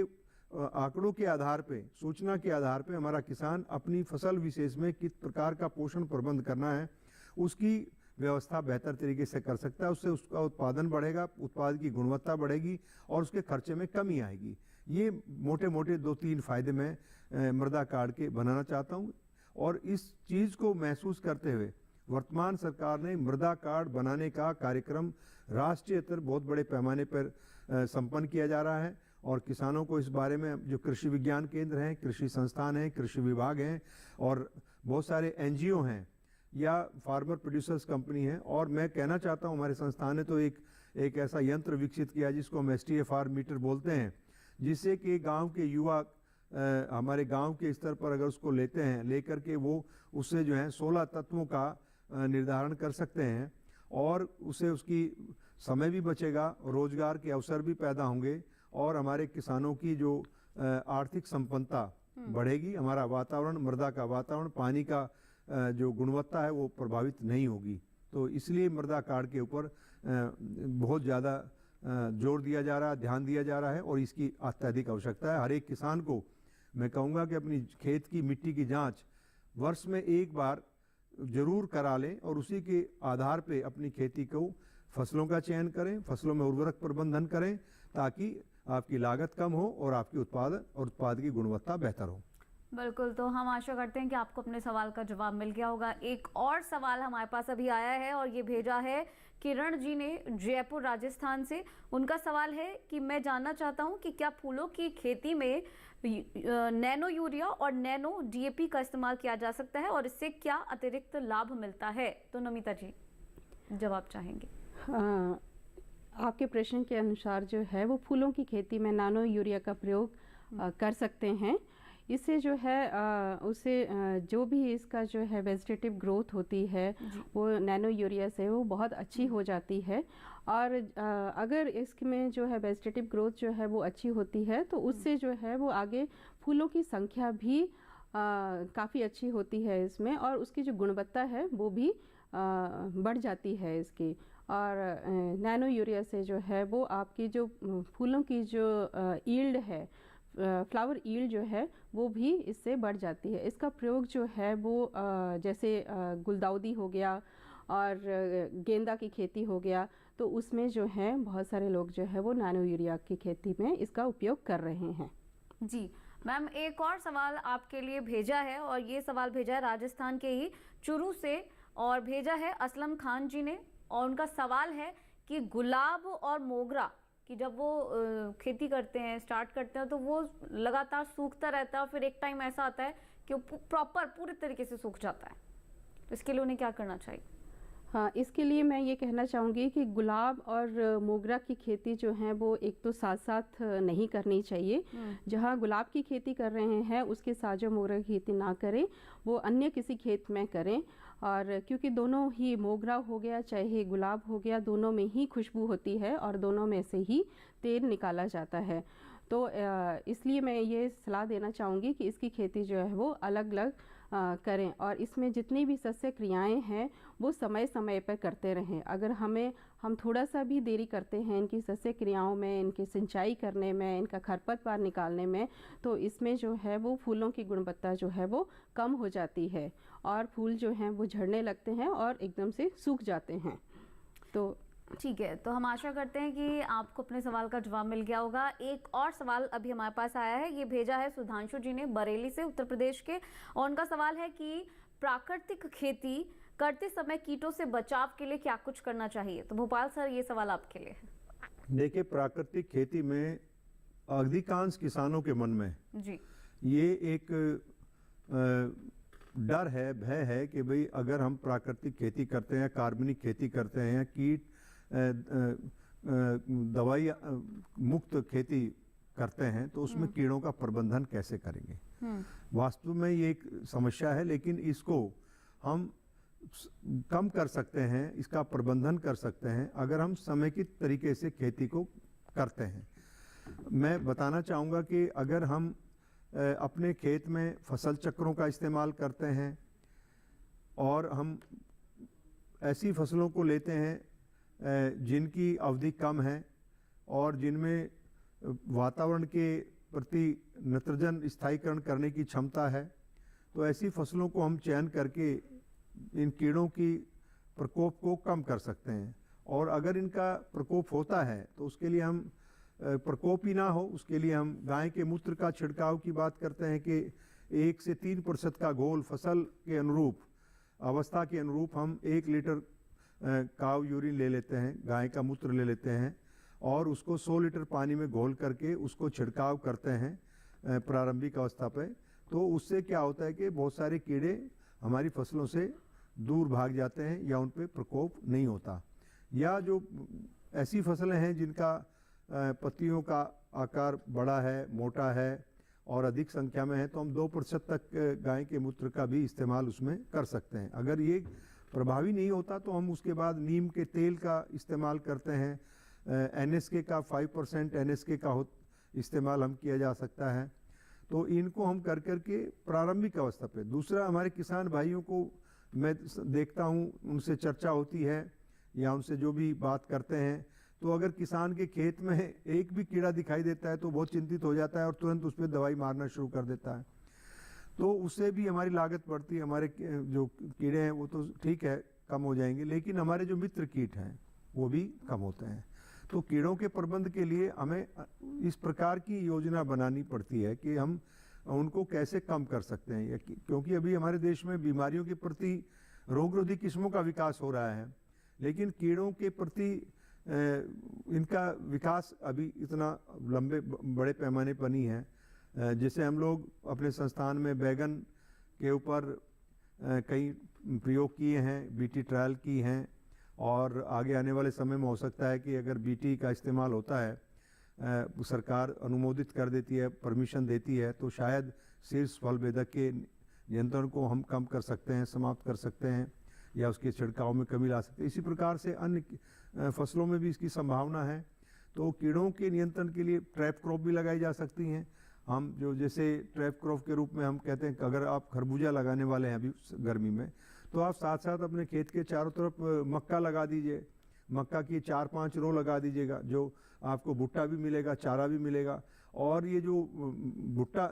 आंकड़ों के आधार पे, सूचना के आधार पे हमारा किसान अपनी फसल विशेष में किस प्रकार का पोषण प्रबंध करना है उसकी व्यवस्था बेहतर तरीके से कर सकता है। उससे उसका उत्पादन बढ़ेगा, उत्पाद की गुणवत्ता बढ़ेगी और उसके खर्चे में कमी आएगी। ये मोटे मोटे 2-3 फायदे मैं मृदा कार्ड के बनाना चाहता हूँ। और इस चीज़ को महसूस करते हुए वर्तमान सरकार ने मृदा कार्ड बनाने का कार्यक्रम राष्ट्रीय स्तर बहुत बड़े पैमाने पर संपन्न किया जा रहा है। और किसानों को इस बारे में जो कृषि विज्ञान केंद्र हैं, कृषि संस्थान हैं, कृषि विभाग हैं और बहुत सारे NGO हैं या फार्मर प्रोड्यूसर्स कंपनी है। और मैं कहना चाहता हूँ हमारे संस्थान ने तो एक ऐसा यंत्र विकसित किया जिसको हम STFR मीटर बोलते हैं, जिससे कि गांव के युवा हमारे गांव के स्तर पर अगर उसको लेते हैं, लेकर के वो उससे जो है 16 तत्वों का निर्धारण कर सकते हैं और उससे उसकी समय भी बचेगा, रोजगार के अवसर भी पैदा होंगे और हमारे किसानों की जो आर्थिक संपन्नता बढ़ेगी। हमारा वातावरण, मृदा का वातावरण, पानी का जो गुणवत्ता है वो प्रभावित नहीं होगी। तो इसलिए मृदा कार्ड के ऊपर बहुत ज़्यादा जोर दिया जा रहा है, ध्यान दिया जा रहा है और इसकी अत्यधिक आवश्यकता है। हर एक किसान को मैं कहूँगा कि अपनी खेत की मिट्टी की जांच वर्ष में एक बार जरूर करा लें और उसी के आधार पे अपनी खेती को फसलों का चयन करें, फसलों में उर्वरक प्रबंधन करें, ताकि आपकी लागत कम हो और आपकी उत्पाद की गुणवत्ता बेहतर हो। बिल्कुल, तो हम आशा करते हैं कि आपको अपने सवाल का जवाब मिल गया होगा। एक और सवाल हमारे पास अभी आया है और ये भेजा है किरण जी ने जयपुर राजस्थान से। उनका सवाल है कि मैं जानना चाहता हूं कि क्या फूलों की खेती में नैनो यूरिया और नैनो DAP का इस्तेमाल किया जा सकता है और इससे क्या अतिरिक्त लाभ मिलता है? तो नमिता जी जवाब चाहेंगे। आपके प्रश्न के अनुसार जो है वो फूलों की खेती में नैनो यूरिया का प्रयोग कर सकते हैं। इससे जो है उससे जो भी इसका जो है वेजिटेटिव ग्रोथ होती है वो नैनो यूरिया से वो बहुत अच्छी हो जाती है। और अगर इसमें जो है वेजिटेटिव ग्रोथ जो है वो अच्छी होती है तो उससे जो है वो आगे फूलों की संख्या भी काफ़ी अच्छी होती है इसमें और उसकी जो गुणवत्ता है वो भी बढ़ जाती है इसकी। और नैनो यूरिया से जो है वो आपकी जो फूलों की जो ईल्ड है, फ्लावर ईल्ड जो है वो भी इससे बढ़ जाती है। इसका प्रयोग जो है वो जैसे गुलदाउदी हो गया और गेंदा की खेती हो गया, तो उसमें जो है बहुत सारे लोग जो है वो नैनो यूरिया की खेती में इसका उपयोग कर रहे हैं। जी मैम, एक और सवाल आपके लिए भेजा है और ये सवाल भेजा है राजस्थान के ही चुरू से और भेजा है असलम खान जी ने। और उनका सवाल है कि गुलाब और मोगरा कि जब वो खेती करते हैं, स्टार्ट करते हैं, तो वो लगातार सूखता रहता है और फिर एक टाइम ऐसा आता है कि वो प्रॉपर पूरे तरीके से सूख जाता है। तो इसके लिए उन्हें क्या करना चाहिए? हाँ, इसके लिए मैं ये कहना चाहूँगी कि गुलाब और मोगरा की खेती जो है वो एक तो साथ साथ नहीं करनी चाहिए। जहाँ गुलाब की खेती कर रहे हैं उसके साथ जो मोगरा की खेती ना करें, वो अन्य किसी खेत में करें। और क्योंकि दोनों ही, मोगरा हो गया चाहे गुलाब हो गया, दोनों में ही खुशबू होती है और दोनों में से ही तेल निकाला जाता है। तो इसलिए मैं ये सलाह देना चाहूँगी कि इसकी खेती जो है वो अलग अलग करें और इसमें जितनी भी सस्य क्रियाएं हैं वो समय समय पर करते रहें। अगर हम थोड़ा सा भी देरी करते हैं इनकी सस्य क्रियाओं में, इनकी सिंचाई करने में, इनका खरपतवार निकालने में, तो इसमें जो है वो फूलों की गुणवत्ता जो है वो कम हो जाती है और फूल जो हैं वो झड़ने लगते हैं और एकदम से सूख जाते हैं। तो ठीक है, तो हम आशा करते हैं कि आपको अपने सवाल का जवाब मिल गया होगा। एक और सवाल अभी हमारे पास आया है, ये भेजा है सुधांशु जी ने बरेली से, उत्तर प्रदेश के, और उनका सवाल है कि प्राकृतिक खेती करते समय कीटों से बचाव के लिए क्या कुछ करना चाहिए। तो भोपाल सर, ये सवाल आपके लिए है। देखिए, प्राकृतिक खेती में अधिकांश किसानों के मन में जी ये एक डर है, भय है कि भाई अगर हम प्राकृतिक खेती करते हैं, कार्बनिक खेती करते हैं, कीट दवाई मुक्त खेती करते हैं तो उसमें कीड़ों का प्रबंधन कैसे करेंगे। वास्तव में ये एक समस्या है, लेकिन इसको हम कम कर सकते हैं, इसका प्रबंधन कर सकते हैं अगर हम समेकित तरीके से खेती को करते हैं। मैं बताना चाहूँगा कि अगर हम अपने खेत में फसल चक्रों का इस्तेमाल करते हैं और हम ऐसी फसलों को लेते हैं जिनकी अवधि कम है और जिनमें वातावरण के प्रति नाइट्रोजन स्थायीकरण करने की क्षमता है, तो ऐसी फसलों को हम चयन करके इन कीड़ों की प्रकोप को कम कर सकते हैं। और अगर इनका प्रकोप होता है तो उसके लिए हम प्रकोप ही ना हो, उसके लिए हम गाय के मूत्र का छिड़काव की बात करते हैं कि 1 से 3% का घोल फसल के अनुरूप, अवस्था के अनुरूप हम 1 लीटर काव यूरिन ले लेते हैं, गाय का मूत्र ले लेते हैं और उसको 100 लीटर पानी में घोल करके उसको छिड़काव करते हैं प्रारंभिक अवस्था पे। तो उससे क्या होता है कि बहुत सारे कीड़े हमारी फसलों से दूर भाग जाते हैं या उन पे प्रकोप नहीं होता। या जो ऐसी फसलें हैं जिनका पत्तियों का आकार बड़ा है, मोटा है और अधिक संख्या में है, तो हम 2% तक गाय के मूत्र का भी इस्तेमाल उसमें कर सकते हैं। अगर ये प्रभावी नहीं होता तो हम उसके बाद नीम के तेल का इस्तेमाल करते हैं। NSK का 5% NSK का इस्तेमाल हम किया जा सकता है। तो इनको हम कर करके प्रारंभिक अवस्था पे, दूसरा हमारे किसान भाइयों को मैं देखता हूँ, उनसे चर्चा होती है या उनसे जो भी बात करते हैं, तो अगर किसान के खेत में एक भी कीड़ा दिखाई देता है तो बहुत चिंतित हो जाता है और तुरंत उस पर दवाई मारना शुरू कर देता है। तो उससे भी हमारी लागत बढ़ती है। हमारे जो कीड़े हैं वो तो ठीक है कम हो जाएंगे, लेकिन हमारे जो मित्र कीट हैं वो भी कम होते हैं। तो कीड़ों के प्रबंध के लिए हमें इस प्रकार की योजना बनानी पड़ती है कि हम उनको कैसे कम कर सकते हैं, क्योंकि अभी हमारे देश में बीमारियों के प्रति रोगरोधी किस्मों का विकास हो रहा है, लेकिन कीड़ों के प्रति इनका विकास अभी इतना लंबे बड़े पैमाने पर नहीं है। जैसे हम लोग अपने संस्थान में बैगन के ऊपर कई प्रयोग किए हैं, बीटी ट्रायल की हैं और आगे आने वाले समय में हो सकता है कि अगर बीटी का इस्तेमाल होता है, सरकार अनुमोदित कर देती है, परमिशन देती है, तो शायद शीर्ष फल बेधक के नियंत्रण को हम कम कर सकते हैं, समाप्त कर सकते हैं या उसके छिड़काव में कमी ला सकते हैं। इसी प्रकार से अन्य फसलों में भी इसकी संभावना है। तो कीड़ों के नियंत्रण के लिए ट्रैप क्रॉप भी लगाई जा सकती हैं। हम जो जैसे ट्रैप क्रॉप के रूप में हम कहते हैं कि अगर आप खरबूजा लगाने वाले हैं अभी गर्मी में, तो आप साथ साथ अपने खेत के चारों तरफ मक्का लगा दीजिए। मक्का की 4-5 रो लगा दीजिएगा, जो आपको भुट्टा भी मिलेगा, चारा भी मिलेगा। और ये जो भुट्टा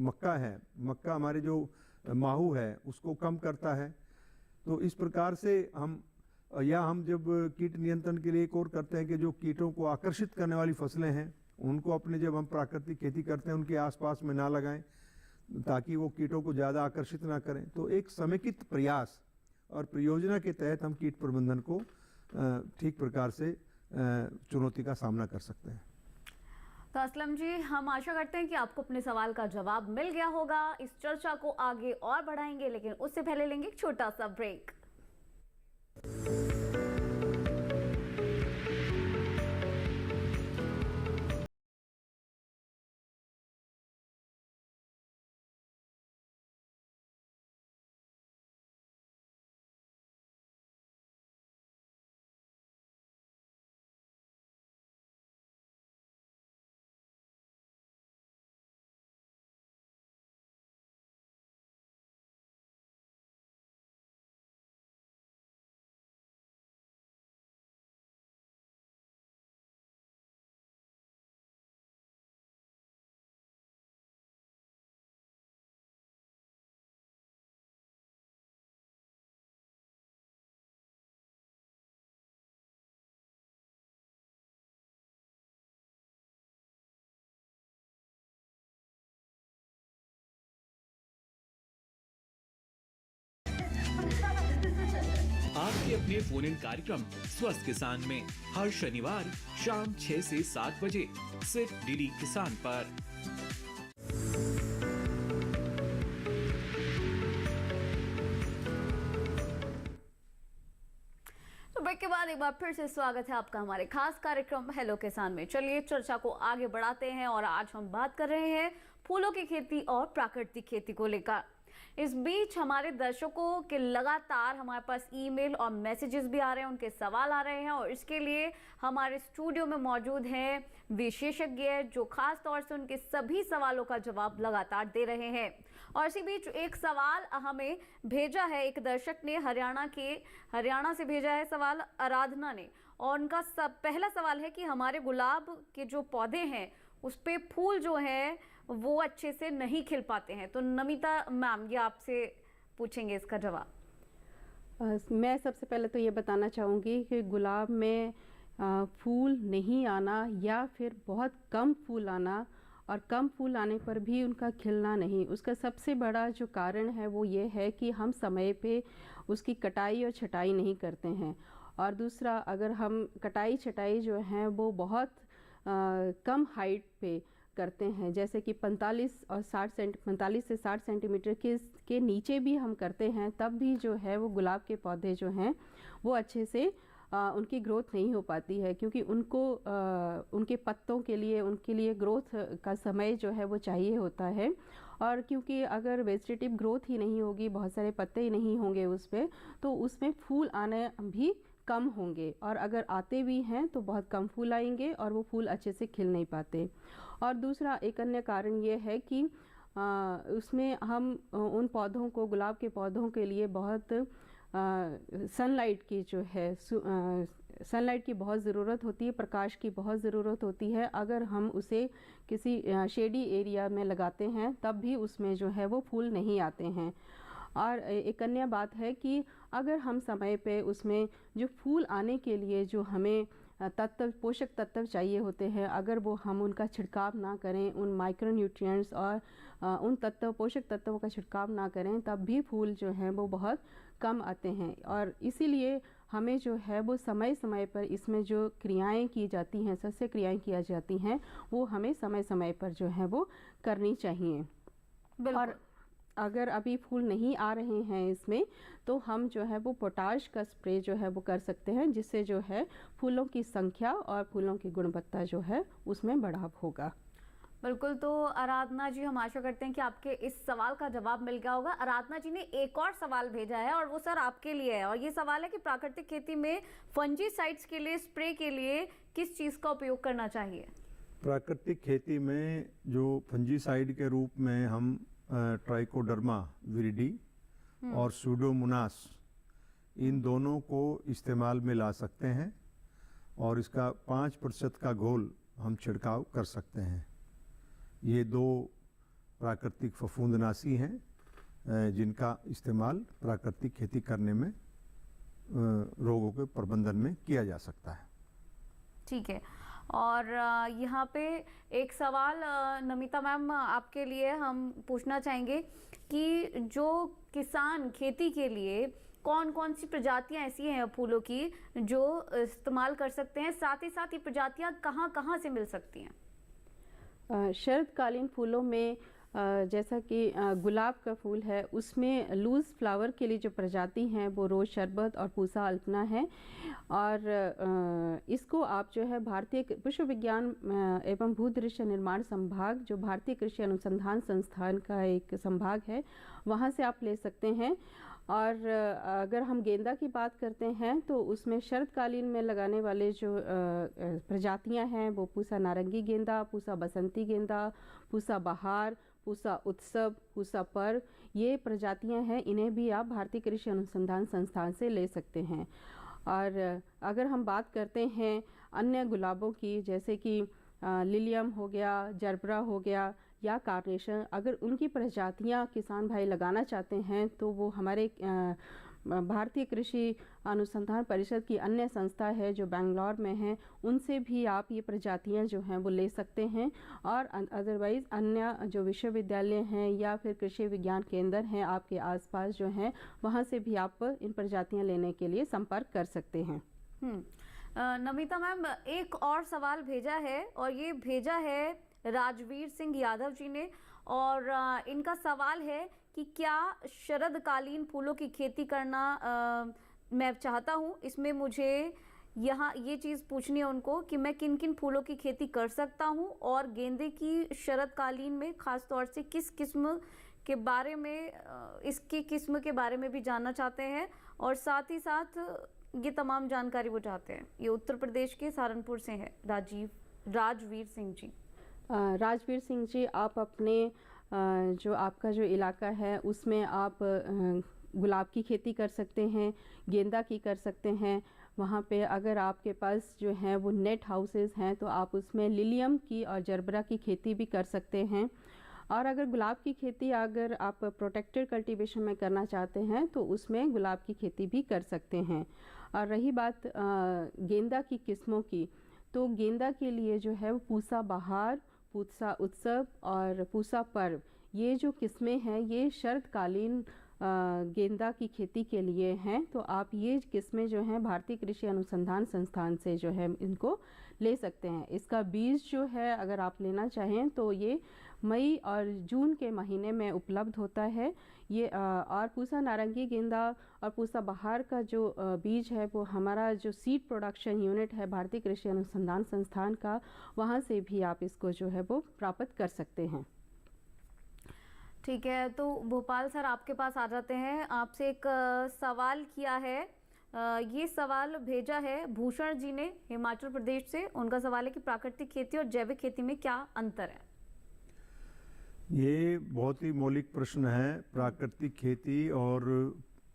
मक्का है, मक्का हमारे जो माहू है उसको कम करता है। तो इस प्रकार से हम जब कीट नियंत्रण के लिए एक और करते हैं कि जो कीटों को आकर्षित करने वाली फसलें हैं उनको अपने जब हम प्राकृतिक खेती करते हैं उनके आसपास में ना लगाएं, ताकि वो कीटों को ज़्यादा आकर्षित ना करें। तो एक समेकित प्रयास और परियोजना के तहत हम कीट प्रबंधन को ठीक प्रकार से चुनौती का सामना कर सकते हैं। तो असलम जी, हम आशा करते हैं कि आपको अपने सवाल का जवाब मिल गया होगा। इस चर्चा को आगे और बढ़ाएंगे, लेकिन उससे पहले लेंगे एक छोटा सा ब्रेक। आपके अपने फोन इन कार्यक्रम स्वस्थ किसान में हर शनिवार शाम 6 से 7 बजे सिर्फ डीडी किसान पर। ब्रेक के बाद एक बार फिर से स्वागत है आपका हमारे खास कार्यक्रम हेलो किसान में। चलिए चर्चा को आगे बढ़ाते हैं और आज हम बात कर रहे हैं फूलों की खेती और प्राकृतिक खेती को लेकर। इस बीच हमारे दर्शकों के लगातार हमारे पास ईमेल और मैसेजेस भी आ रहे हैं, उनके सवाल आ रहे हैं और इसके लिए हमारे स्टूडियो में मौजूद हैं विशेषज्ञ जो खास तौर से उनके सभी सवालों का जवाब लगातार दे रहे हैं। और इसी बीच एक सवाल हमें भेजा है, एक दर्शक ने हरियाणा से भेजा है सवाल, आराधना ने, और उनका पहला सवाल है कि हमारे गुलाब के जो पौधे हैं उस पे फूल जो है वो अच्छे से नहीं खिल पाते हैं। तो नमिता मैम ये आपसे पूछेंगे इसका जवाब। मैं सबसे पहले तो ये बताना चाहूँगी कि गुलाब में फूल नहीं आना या फिर बहुत कम फूल आना और कम फूल आने पर भी उनका खिलना नहीं, उसका सबसे बड़ा जो कारण है वो ये है कि हम समय पे उसकी कटाई और छटाई नहीं करते हैं। और दूसरा, अगर हम कटाई छटाई जो है वो बहुत कम हाइट पे करते हैं, जैसे कि 45 से 60 सेंटीमीटर के नीचे भी हम करते हैं, तब भी जो है वो गुलाब के पौधे जो हैं वो अच्छे से उनकी ग्रोथ नहीं हो पाती है, क्योंकि उनको उनके पत्तों के लिए उनके लिए ग्रोथ का समय जो है वो चाहिए होता है। और क्योंकि अगर वेजिटेटिव ग्रोथ ही नहीं होगी, बहुत सारे पत्ते ही नहीं होंगे उस पर, तो उसमें फूल आने भी कम होंगे, और अगर आते भी हैं तो बहुत कम फूल आएंगे और वो फूल अच्छे से खिल नहीं पाते। और दूसरा एक अन्य कारण ये है कि उसमें हम उन पौधों को, गुलाब के पौधों के लिए बहुत सनलाइट की जो है सनलाइट की बहुत ज़रूरत होती है, प्रकाश की बहुत ज़रूरत होती है। अगर हम उसे किसी शेडी एरिया में लगाते हैं तब भी उसमें जो है वो फूल नहीं आते हैं। और एक अन्य बात है कि अगर हम समय पे उसमें जो फूल आने के लिए जो हमें पोषक तत्व चाहिए होते हैं, अगर वो हम उनका छिड़काव ना करें, उन माइक्रो न्यूट्रिएंट्स और उन पोषक तत्वों का छिड़काव ना करें, तब भी फूल जो हैं वो बहुत कम आते हैं। और इसीलिए हमें जो है वो समय समय पर इसमें जो क्रियाएं की जाती हैं, सस्य क्रियाएं की जाती हैं, वो हमें समय समय पर जो है वो करनी चाहिए। और अगर अभी फूल नहीं आ रहे हैं इसमें, तो हम जो है वो पोटाश का स्प्रे जो है वो कर सकते हैं, जिससे जो है फूलों की संख्या और फूलों की गुणवत्ता जो है उसमें बढ़ाव होगा। बिल्कुल। तो आराधना जी, हम आशा करते हैं कि आपके इस सवाल का जवाब मिल गया होगा। आराधना जी ने एक और सवाल भेजा है और वो सर आपके लिए है, और ये सवाल है कि प्राकृतिक खेती में फंजीसाइड्स के लिए स्प्रे के लिए किस चीज़ का उपयोग करना चाहिए? प्राकृतिक खेती में जो फंजीसाइड के रूप में हम ट्राइकोडर्मा विरिडी और सूडोमोनास, इन दोनों को इस्तेमाल में ला सकते हैं, और इसका 5% का घोल हम छिड़काव कर सकते हैं। ये दो प्राकृतिक फफूंदनाशी हैं जिनका इस्तेमाल प्राकृतिक खेती करने में रोगों के प्रबंधन में किया जा सकता है। ठीक है। और यहाँ पे एक सवाल नमिता मैम आपके लिए हम पूछना चाहेंगे कि जो किसान खेती के लिए कौन कौन सी प्रजातियाँ ऐसी हैं फूलों की जो इस्तेमाल कर सकते हैं, साथ ही साथ ये प्रजातियाँ कहाँ कहाँ से मिल सकती हैं? शरदकालीन फूलों में जैसा कि गुलाब का फूल है, उसमें लूज़ फ्लावर के लिए जो प्रजाति हैं वो रोज़ शरबत और पूसा अल्पना है। और इसको आप जो है भारतीय पुष्प विज्ञान एवं भूदृश्य निर्माण संभाग, जो भारतीय कृषि अनुसंधान संस्थान का एक संभाग है, वहाँ से आप ले सकते हैं। और अगर हम गेंदा की बात करते हैं तो उसमें शरदकालीन में लगाने वाले जो प्रजातियां हैं वो पूसा नारंगी गेंदा, पूसा बसंती गेंदा, पूसा बहार, पूसा उत्सव, पूसा पर्व, ये प्रजातियां हैं। इन्हें भी आप भारतीय कृषि अनुसंधान संस्थान से ले सकते हैं। और अगर हम बात करते हैं अन्य गुलाबों की, जैसे कि लिलियम हो गया, जरबरा हो गया या कार्नेशन, अगर उनकी प्रजातियां किसान भाई लगाना चाहते हैं तो वो हमारे भारतीय कृषि अनुसंधान परिषद की अन्य संस्था है जो बेंगलोर में है, उनसे भी आप ये प्रजातियां जो हैं वो ले सकते हैं। और अदरवाइज़ अन्य जो विश्वविद्यालय हैं या फिर कृषि विज्ञान केंद्र हैं आपके आसपास जो हैं, वहाँ से भी आप इन प्रजातियां लेने के लिए संपर्क कर सकते हैं। नमिता मैम, एक और सवाल भेजा है और ये भेजा है राजवीर सिंह यादव जी ने, और इनका सवाल है कि क्या शरदकालीन फूलों की खेती करना मैं चाहता हूँ, इसमें मुझे यहाँ ये चीज़ पूछनी है उनको कि मैं किन किन फूलों की खेती कर सकता हूँ, और गेंदे की शरदकालीन में ख़ास तौर से किस किस्म के बारे में, इसकी किस्म के बारे में भी जानना चाहते हैं, और साथ ही साथ ये तमाम जानकारी वो चाहते हैं। ये उत्तर प्रदेश के सहारनपुर से है राजवीर सिंह जी। राजवीर सिंह जी, आप अपने जो आपका जो इलाका है उसमें आप गुलाब की खेती कर सकते हैं, गेंदा की कर सकते हैं। वहाँ पे अगर आपके पास जो है वो नेट हाउसेस हैं तो आप उसमें लिलियम की और जरबरा की खेती भी कर सकते हैं। और अगर गुलाब की खेती अगर आप प्रोटेक्टेड कल्टीवेशन में करना चाहते हैं तो उसमें गुलाब की खेती भी कर सकते हैं। और रही बात गेंदा की किस्मों की, तो गेंदा के लिए जो है वो पूसा बहार, पूसा उत्सव और पूसा पर्व, ये जो किस्में हैं ये शरदकालीन गेंदा की खेती के लिए हैं। तो आप ये किस्में जो हैं भारतीय कृषि अनुसंधान संस्थान से जो है इनको ले सकते हैं। इसका बीज जो है अगर आप लेना चाहें तो ये मई और जून के महीने में उपलब्ध होता है। ये और पूसा नारंगी गेंदा और पूसा बहार का जो बीज है वो हमारा जो सीड प्रोडक्शन यूनिट है भारतीय कृषि अनुसंधान संस्थान का, वहाँ से भी आप इसको जो है वो प्राप्त कर सकते हैं। ठीक है, तो भोपाल सर आपके पास आ जाते हैं। आपसे एक सवाल किया है, ये सवाल भेजा है भूषण जी ने हिमाचल प्रदेश से। उनका सवाल है कि प्राकृतिक खेती और जैविक खेती में क्या अंतर है। ये बहुत ही मौलिक प्रश्न है। प्राकृतिक खेती और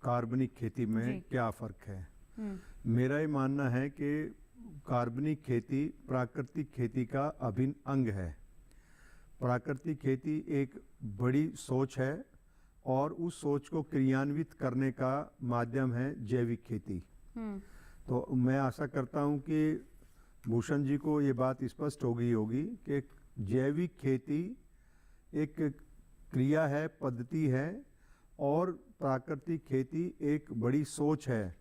कार्बनिक खेती में क्या फ़र्क है? मेरा ये मानना है कि कार्बनिक खेती प्राकृतिक खेती का अभिन्न अंग है। प्राकृतिक खेती एक बड़ी सोच है और उस सोच को क्रियान्वित करने का माध्यम है जैविक खेती। तो मैं आशा करता हूँ कि भूषण जी को ये बात स्पष्ट हो गई होगी कि जैविक खेती एक क्रिया है, पद्धति है, और प्राकृतिक खेती एक बड़ी सोच है,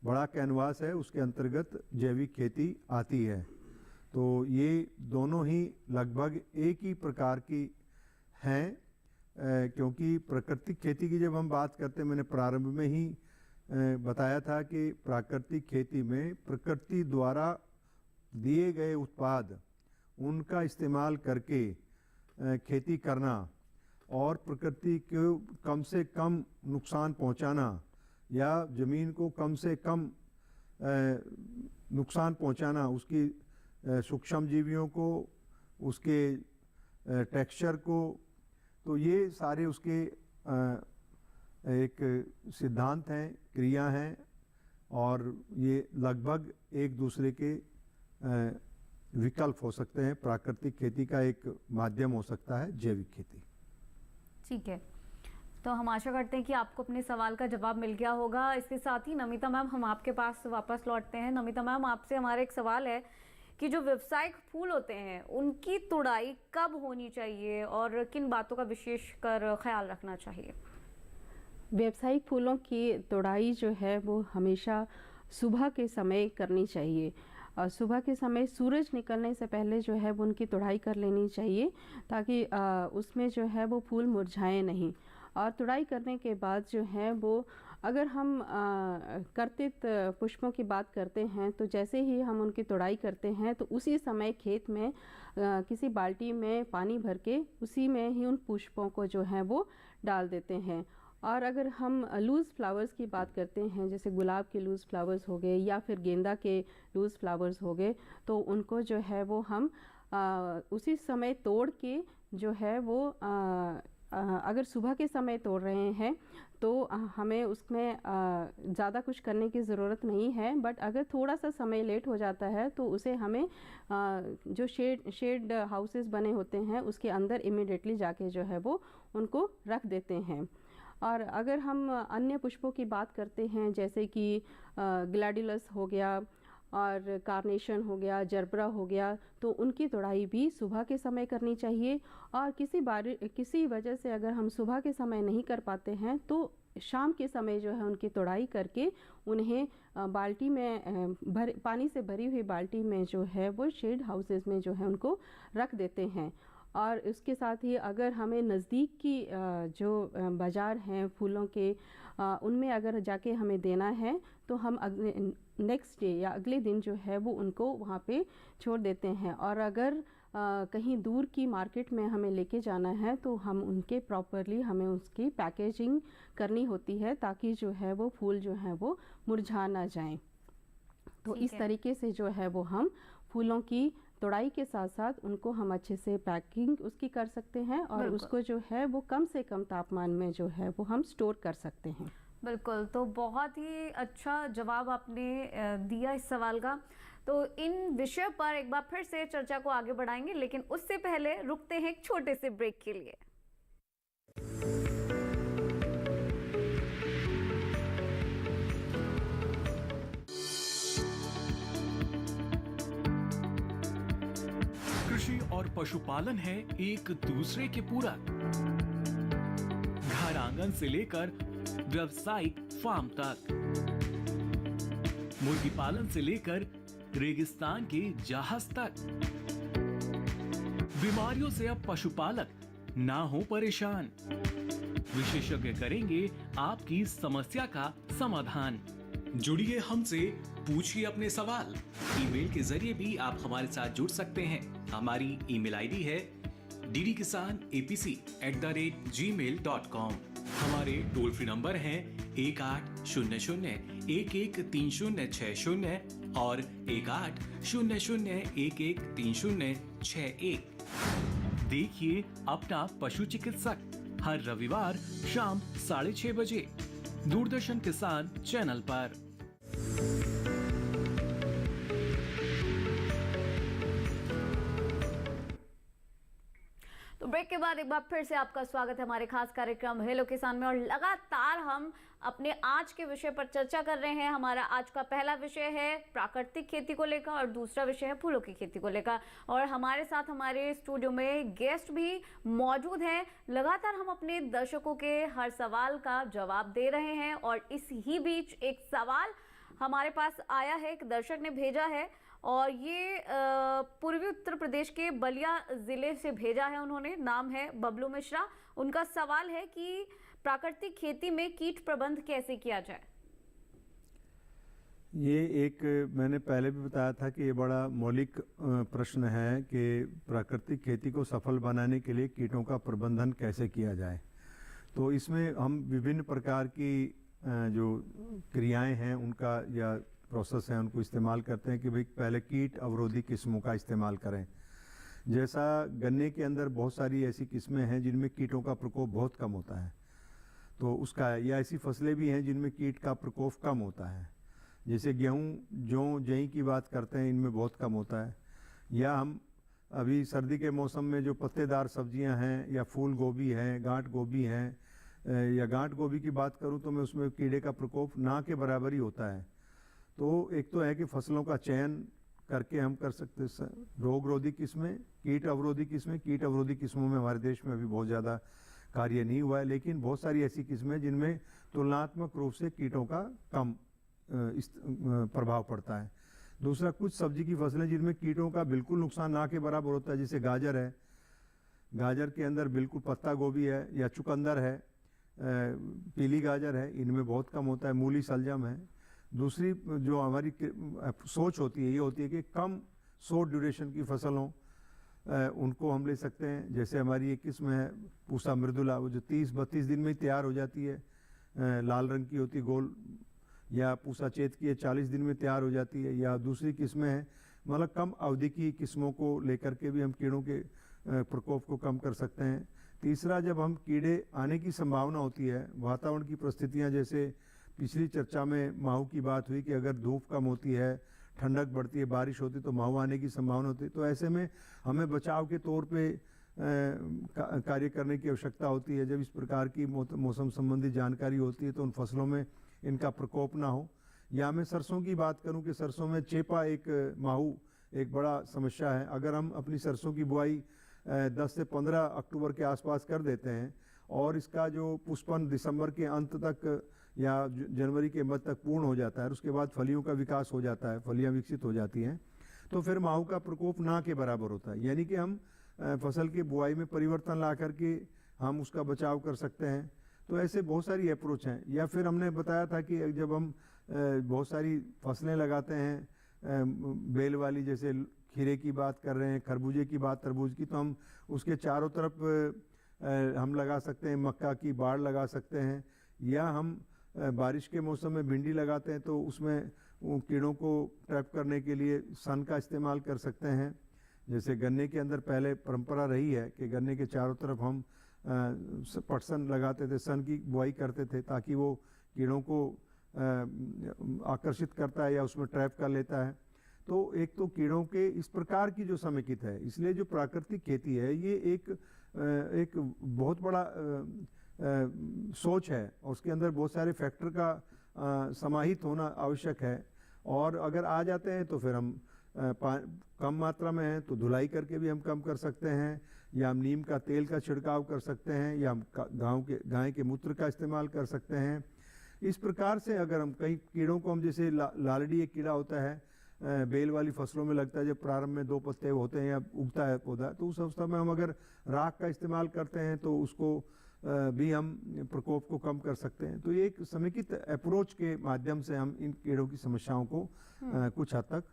बड़ा कैनवास है, उसके अंतर्गत जैविक खेती आती है। तो ये दोनों ही लगभग एक ही प्रकार की हैं, क्योंकि प्राकृतिक खेती की जब हम बात करते हैं, मैंने प्रारंभ में ही बताया था कि प्राकृतिक खेती में प्रकृति द्वारा दिए गए उत्पाद उनका इस्तेमाल करके खेती करना और प्रकृति को कम से कम नुकसान पहुंचाना या ज़मीन को कम से कम नुकसान पहुंचाना, उसकी सूक्ष्म जीवियों को, उसके टेक्सचर को, तो ये सारे उसके एक सिद्धांत हैं, क्रिया हैं, और ये लगभग एक दूसरे के विकल्प हो सकते हैं। प्राकृतिक खेती का एक माध्यम हो सकता है जैविक खेती। ठीक है, तो हम आशा करते हैं कि आपको अपने सवाल का जवाब मिल गया होगा। इसके साथ ही नमिता मैम, हम आपके पास वापस लौटते हैं। नमिता मैम, आपसे हमारा एक सवाल है कि जो व्यावसायिक फूल होते हैं उनकी तुड़ाई कब होनी चाहिए और किन बातों का विशेष कर ख्याल रखना चाहिए? व्यावसायिक फूलों की तुड़ाई जो है वो हमेशा सुबह के समय करनी चाहिए। और सुबह के समय सूरज निकलने से पहले जो है वो उनकी तुड़ाई कर लेनी चाहिए, ताकि उसमें जो है वो फूल मुरझाए नहीं। और तुड़ाई करने के बाद जो है वो, अगर हम कर्तित पुष्पों की बात करते हैं तो जैसे ही हम उनकी तुड़ाई करते हैं तो उसी समय खेत में किसी बाल्टी में पानी भर के उसी में ही उन पुष्पों को जो है वो डाल देते हैं। और अगर हम लूज़ फ्लावर्स की बात करते हैं, जैसे गुलाब के लूज़ फ्लावर्स हो गए या फिर गेंदा के लूज़ फ्लावर्स हो गए, तो उनको जो है वो हम उसी समय तोड़ के जो है वो अगर सुबह के समय तोड़ रहे हैं तो हमें उसमें ज़्यादा कुछ करने की ज़रूरत नहीं है। बट अगर थोड़ा सा समय लेट हो जाता है तो उसे हमें जो शेड हाउसेस बने होते हैं उसके अंदर इमिडिएटली जाके जो है वो उनको रख देते हैं। और अगर हम अन्य पुष्पों की बात करते हैं जैसे कि ग्लैडियोलस हो गया और कार्नेशन हो गया, जरबरा हो गया, तो उनकी तोड़ाई भी सुबह के समय करनी चाहिए। और किसी वजह से अगर हम सुबह के समय नहीं कर पाते हैं तो शाम के समय जो है उनकी तोड़ाई करके उन्हें बाल्टी में पानी से भरी हुई बाल्टी में जो है वो शेड हाउसेस में जो है उनको रख देते हैं। और इसके साथ ही अगर हमें नज़दीक की जो बाज़ार हैं फूलों के उनमें अगर जाके हमें देना है तो हम नेक्स्ट डे या अगले दिन जो है वो उनको वहाँ पे छोड़ देते हैं। और अगर कहीं दूर की मार्केट में हमें लेके जाना है तो हम उनके प्रॉपरली हमें उसकी पैकेजिंग करनी होती है ताकि जो है वो फूल जो है वो मुरझा ना जाएं। तो इस तरीके से जो है वो हम फूलों की तोड़ाई के साथ साथ उनको हम अच्छे से पैकिंग उसकी कर सकते हैं और उसको जो है वो कम से कम तापमान में जो है वो हम स्टोर कर सकते हैं। बिल्कुल, तो बहुत ही अच्छा जवाब आपने दिया इस सवाल का। तो इन विषय पर एक बार फिर से चर्चा को आगे बढ़ाएंगे, लेकिन उससे पहले रुकते हैं एक छोटे से ब्रेक के लिए। कृषि और पशुपालन है एक दूसरे के पूरक। घर आंगन से लेकर व्यावसायिक फार्म तक, मुर्गी पालन से लेकर रेगिस्तान के जहाज तक। बीमारियों से अब पशुपालक ना हो परेशान। विशेषज्ञ करेंगे आपकी समस्या का समाधान। जुड़िए हमसे, पूछिए अपने सवाल। ईमेल के जरिए भी आप हमारे साथ जुड़ सकते हैं। हमारी ईमेल आईडी है ddkisanapc@gmail.com। हमारे टोल फ्री नंबर हैं 1800-113060 और 1800-113061। देखिए अपना पशु चिकित्सक हर रविवार शाम 6:30 बजे दूरदर्शन किसान चैनल पर। तो ब्रेक के बाद एक बार फिर से आपका स्वागत है हमारे खास कार्यक्रम हेलो किसान में। और लगातार हम अपने आज के विषय पर चर्चा कर रहे हैं। हमारा आज का पहला विषय है प्राकृतिक खेती को लेकर और दूसरा विषय है फूलों की खेती को लेकर। और हमारे साथ हमारे स्टूडियो में गेस्ट भी मौजूद हैं। लगातार हम अपने दर्शकों के हर सवाल का जवाब दे रहे हैं और इस ही बीच एक सवाल हमारे पास आया है, एक दर्शक ने भेजा है और ये पूर्वी उत्तर प्रदेश के बलिया ज़िले से भेजा है उन्होंने। नाम है बबलू मिश्रा। उनका सवाल है कि प्राकृतिक खेती में कीट प्रबंध कैसे किया जाए। ये एक मैंने पहले भी बताया था कि ये बड़ा मौलिक प्रश्न है कि प्राकृतिक खेती को सफल बनाने के लिए कीटों का प्रबंधन कैसे किया जाए। तो इसमें हम विभिन्न प्रकार की जो क्रियाएं हैं उनका या प्रोसेस है उनको इस्तेमाल करते हैं कि भाई पहले कीट अवरोधी किस्मों का इस्तेमाल करें। जैसा गन्ने के अंदर बहुत सारी ऐसी किस्में हैं जिनमें कीटों का प्रकोप बहुत कम होता है, तो उसका या ऐसी फसलें भी हैं जिनमें कीट का प्रकोप कम होता है। जैसे गेहूँ, जौ, जई की बात करते हैं, इनमें बहुत कम होता है। या हम अभी सर्दी के मौसम में जो पत्तेदार सब्जियां हैं या फूल गोभी है, गांठ गोभी है, या गांठ गोभी की बात करूं तो मैं उसमें कीड़े का प्रकोप ना के बराबर ही होता है। तो एक तो है कि फसलों का चयन करके हम कर सकते हैं रोग रोधी किस्में, कीट अवरोधी किस्में। कीट अवरोधी किस्मों में हमारे देश में अभी बहुत ज़्यादा कार्य नहीं हुआ है, लेकिन बहुत सारी ऐसी किस्में जिनमें तुलनात्मक रूप से कीटों का कम प्रभाव पड़ता है। दूसरा, कुछ सब्जी की फसलें जिनमें कीटों का बिल्कुल नुकसान ना के बराबर होता है, जैसे गाजर है। गाजर के अंदर बिल्कुल पत्ता गोभी है या चुकंदर है, पीली गाजर है, इनमें बहुत कम होता है। मूली, शलजम है। दूसरी जो हमारी सोच होती है ये होती है कि कम शॉर्ट ड्यूरेशन की फसल हो, उनको हम ले सकते हैं। जैसे हमारी एक किस्म है पूसा मृदुला, वो जो 30-32 दिन में ही तैयार हो जाती है, लाल रंग की होती गोल। या पूसा चेत की 40 दिन में तैयार हो जाती है। या दूसरी किस्में हैं मतलब कम अवधि की किस्मों को लेकर के भी हम कीड़ों के प्रकोप को कम कर सकते हैं। तीसरा, जब हम कीड़े आने की संभावना होती है, वातावरण की परिस्थितियाँ, जैसे पिछली चर्चा में माहू की बात हुई कि अगर धूप कम होती है, ठंडक बढ़ती है, बारिश होती है तो माहू आने की संभावना होती है। तो ऐसे में हमें बचाव के तौर पे कार्य करने की आवश्यकता होती है। जब इस प्रकार की मौसम संबंधी जानकारी होती है तो उन फसलों में इनका प्रकोप ना हो। या मैं सरसों की बात करूं कि सरसों में चेपा एक माहू एक बड़ा समस्या है। अगर हम अपनी सरसों की बुआई 10 से 15 अक्टूबर के आसपास कर देते हैं और इसका जो पुष्पन दिसंबर के अंत तक या जनवरी के मध्य तक पूर्ण हो जाता है, उसके बाद फलियों का विकास हो जाता है, फलियां विकसित हो जाती हैं, तो फिर माहू का प्रकोप ना के बराबर होता है। यानी कि हम फसल की बुआई में परिवर्तन ला करके हम उसका बचाव कर सकते हैं। तो ऐसे बहुत सारी अप्रोच हैं। या फिर हमने बताया था कि जब हम बहुत सारी फसलें लगाते हैं बेल वाली, जैसे खीरे की बात कर रहे हैं, खरबूजे की बात, तरबूज की, तो हम उसके चारों तरफ हम लगा सकते हैं, मक्का की बाड़ लगा सकते हैं। या हम बारिश के मौसम में भिंडी लगाते हैं तो उसमें कीड़ों को ट्रैप करने के लिए सन का इस्तेमाल कर सकते हैं। जैसे गन्ने के अंदर पहले परंपरा रही है कि गन्ने के चारों तरफ हम पटसन लगाते थे, सन की बुआई करते थे, ताकि वो कीड़ों को आकर्षित करता है या उसमें ट्रैप कर लेता है। तो एक तो कीड़ों के इस प्रकार की जो समेकित है, इसलिए जो प्राकृतिक खेती है ये एक बहुत बड़ा सोच है और उसके अंदर बहुत सारे फैक्टर का समाहित होना आवश्यक है। और अगर आ जाते हैं तो फिर हम कम मात्रा में हैं तो धुलाई करके भी हम कम कर सकते हैं, या हम नीम का तेल का छिड़काव कर सकते हैं, या हम गाय के मूत्र का इस्तेमाल कर सकते हैं। इस प्रकार से अगर हम कई कीड़ों को हम जैसे लालड़ी एक कीड़ा होता है बेल वाली फसलों में लगता है, जब प्रारंभ में 2 पत्ते होते हैं या उगता है पौधा, तो उस अवस्था में हम अगर राख का इस्तेमाल करते हैं तो उसको भी हम प्रकोप को कम कर सकते हैं। तो ये एक समेकित अप्रोच के माध्यम से हम इन कीड़ों की समस्याओं को कुछ हद तक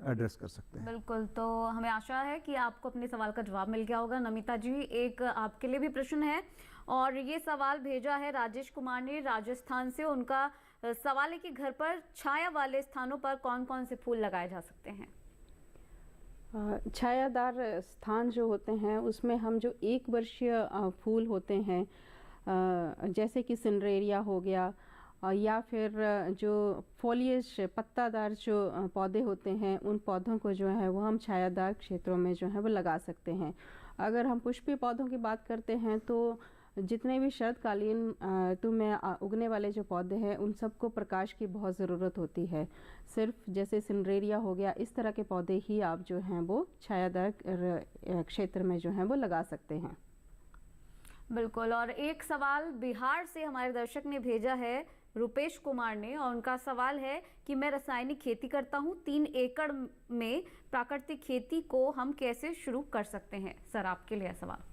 एड्रेस कर सकते हैं। बिल्कुल, तो हमें आशा है कि आपको अपने सवाल का जवाब मिल गया होगा। नमिता जी, एक आपके लिए भी प्रश्न है और ये सवाल भेजा है राजेश कुमार ने राजस्थान से। उनका सवाल है कि घर पर छाया वाले स्थानों पर कौन कौन से फूल लगाए जा सकते हैं? छायादार स्थान जो होते हैं उसमें हम जो 1 वर्षीय फूल होते हैं, जैसे कि सिनरेरिया हो गया, या फिर जो फोलिएज पत्तादार जो पौधे होते हैं, उन पौधों को जो है वो हम छायादार क्षेत्रों में जो है वो लगा सकते हैं। अगर हम पुष्पीय पौधों की बात करते हैं तो जितने भी शरदकालीन ऋतु में उगने वाले जो पौधे हैं उन सबको प्रकाश की बहुत ज़रूरत होती है। सिर्फ जैसे सिनरेरिया हो गया, इस तरह के पौधे ही आप जो हैं वो छायादार क्षेत्र में जो हैं वो लगा सकते हैं। बिल्कुल, और एक सवाल बिहार से हमारे दर्शक ने भेजा है रुपेश कुमार ने, और उनका सवाल है कि मैं रासायनिक खेती करता हूं 3 एकड़ में, प्राकृतिक खेती को हम कैसे शुरू कर सकते हैं? सर, आपके लिए सवाल।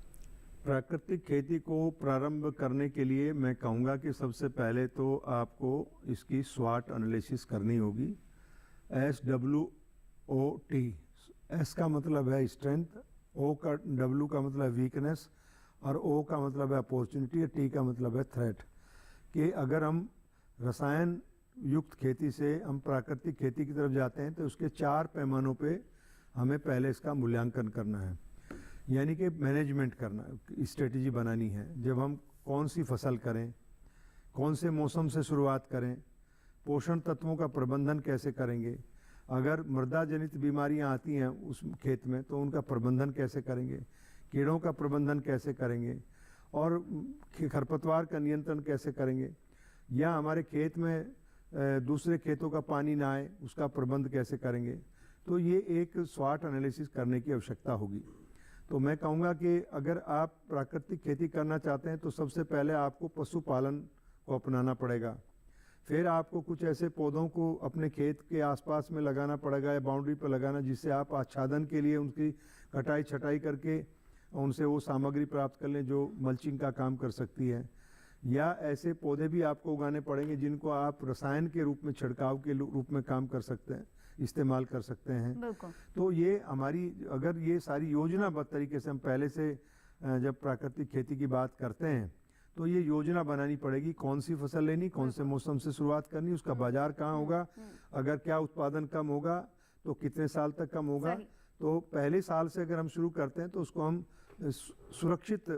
प्राकृतिक खेती को प्रारंभ करने के लिए मैं कहूँगा कि सबसे पहले तो आपको इसकी SWOT एनालिसिस करनी होगी। SWOT, S का मतलब है स्ट्रेंथ, W का मतलब वीकनेस, और O का मतलब है अपॉर्चुनिटी, और T का मतलब है थ्रेट। कि अगर हम रसायन युक्त खेती से हम प्राकृतिक खेती की तरफ जाते हैं तो उसके 4 पैमानों पे हमें पहले इसका मूल्यांकन करना है, यानी कि मैनेजमेंट करना, स्ट्रेटजी बनानी है। जब हम कौन सी फसल करें, कौन से मौसम से शुरुआत करें, पोषण तत्वों का प्रबंधन कैसे करेंगे, अगर मृदा जनित बीमारियां आती हैं उस खेत में तो उनका प्रबंधन कैसे करेंगे, कीड़ों का प्रबंधन कैसे करेंगे, और खरपतवार का नियंत्रण कैसे करेंगे, या हमारे खेत में दूसरे खेतों का पानी ना आए उसका प्रबंध कैसे करेंगे। तो ये एक SWOT एनालिसिस करने की आवश्यकता होगी। तो मैं कहूँगा कि अगर आप प्राकृतिक खेती करना चाहते हैं तो सबसे पहले आपको पशुपालन को अपनाना पड़ेगा। फिर आपको कुछ ऐसे पौधों को अपने खेत के आसपास में लगाना पड़ेगा या बाउंड्री पर लगाना, जिससे आप आच्छादन के लिए उनकी कटाई छटाई करके उनसे वो सामग्री प्राप्त कर लें जो मल्चिंग का काम कर सकती है। या ऐसे पौधे भी आपको उगाने पड़ेंगे जिनको आप रसायन के रूप में, छिड़काव के रूप में काम कर सकते हैं, इस्तेमाल कर सकते हैं। तो ये हमारी, अगर ये सारी योजनाबद्ध तरीके से हम पहले से जब प्राकृतिक खेती की बात करते हैं तो ये योजना बनानी पड़ेगी, कौन सी फसल लेनी, कौन से मौसम से शुरुआत करनी, उसका बाजार कहाँ होगा, अगर क्या उत्पादन कम होगा तो कितने साल तक कम होगा। तो पहले साल से अगर हम शुरू करते हैं तो उसको हम सुरक्षित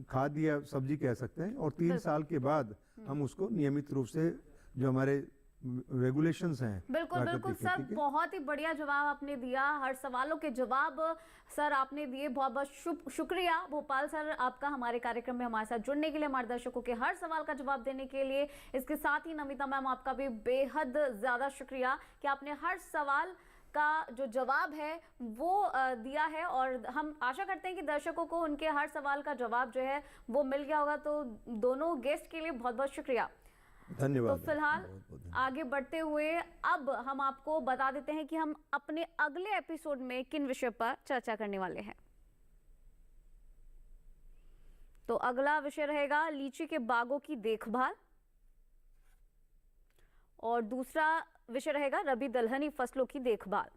खाद या सब्जी कह सकते हैं, और 3 साल के बाद हम उसको नियमित रूप से जो हमारे रेगुलेशंस हैं बिल्कुल प्राकृतिक बिल्कुल खेती सर, के। बहुत ही बढ़िया जवाब आपने दिया। हर सवालों के जवाब सर आपने दिए। बहुत बहुत शुक्रिया भोपाल सर आपका हमारे कार्यक्रम में हमारे साथ जुड़ने के लिए, हमारे दर्शकों के हर सवाल का जवाब देने के लिए। इसके साथ ही नमिता मैम आपका भी बेहद ज़्यादा शुक्रिया कि आपने हर सवाल का जो जवाब है वो दिया है, और हम आशा करते हैं कि दर्शकों को उनके हर सवाल का जवाब जो है वो मिल गया होगा। तो दोनों गेस्ट के लिए बहुत बहुत शुक्रिया। धन्यवाद। तो फिलहाल आगे बढ़ते हुए अब हम आपको बता देते हैं कि हम अपने अगले एपिसोड में किन विषय पर चर्चा करने वाले हैं। तो अगला विषय रहेगा लीची के बागों की देखभाल, और दूसरा विषय रहेगा रबी दलहनी फसलों की देखभाल।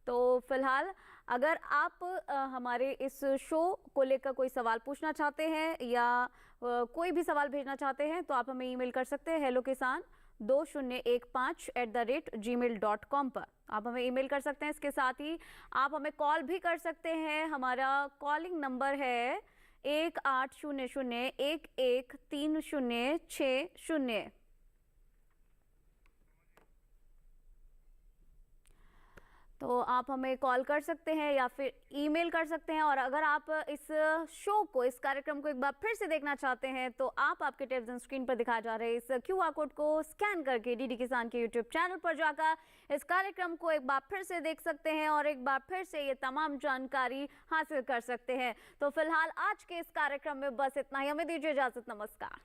तो फिलहाल अगर आप हमारे इस शो को लेकर कोई सवाल पूछना चाहते हैं या कोई भी सवाल भेजना चाहते हैं तो आप हमें ईमेल कर सकते हैं hellokisan2015@gmail.com पर आप हमें ईमेल कर सकते हैं। इसके साथ ही आप हमें कॉल भी कर सकते हैं। हमारा कॉलिंग नंबर है 1800-113060। तो आप हमें कॉल कर सकते हैं या फिर ईमेल कर सकते हैं। और अगर आप इस शो को, इस कार्यक्रम को एक बार फिर से देखना चाहते हैं तो आप आपके टेलीविजन स्क्रीन पर दिखाए जा रहे इस QR कोड को स्कैन करके डीडी किसान के YouTube चैनल पर जाकर इस कार्यक्रम को एक बार फिर से देख सकते हैं और एक बार फिर से ये तमाम जानकारी हासिल कर सकते हैं। तो फिलहाल आज के इस कार्यक्रम में बस इतना ही। हमें दीजिए इजाजत। नमस्कार।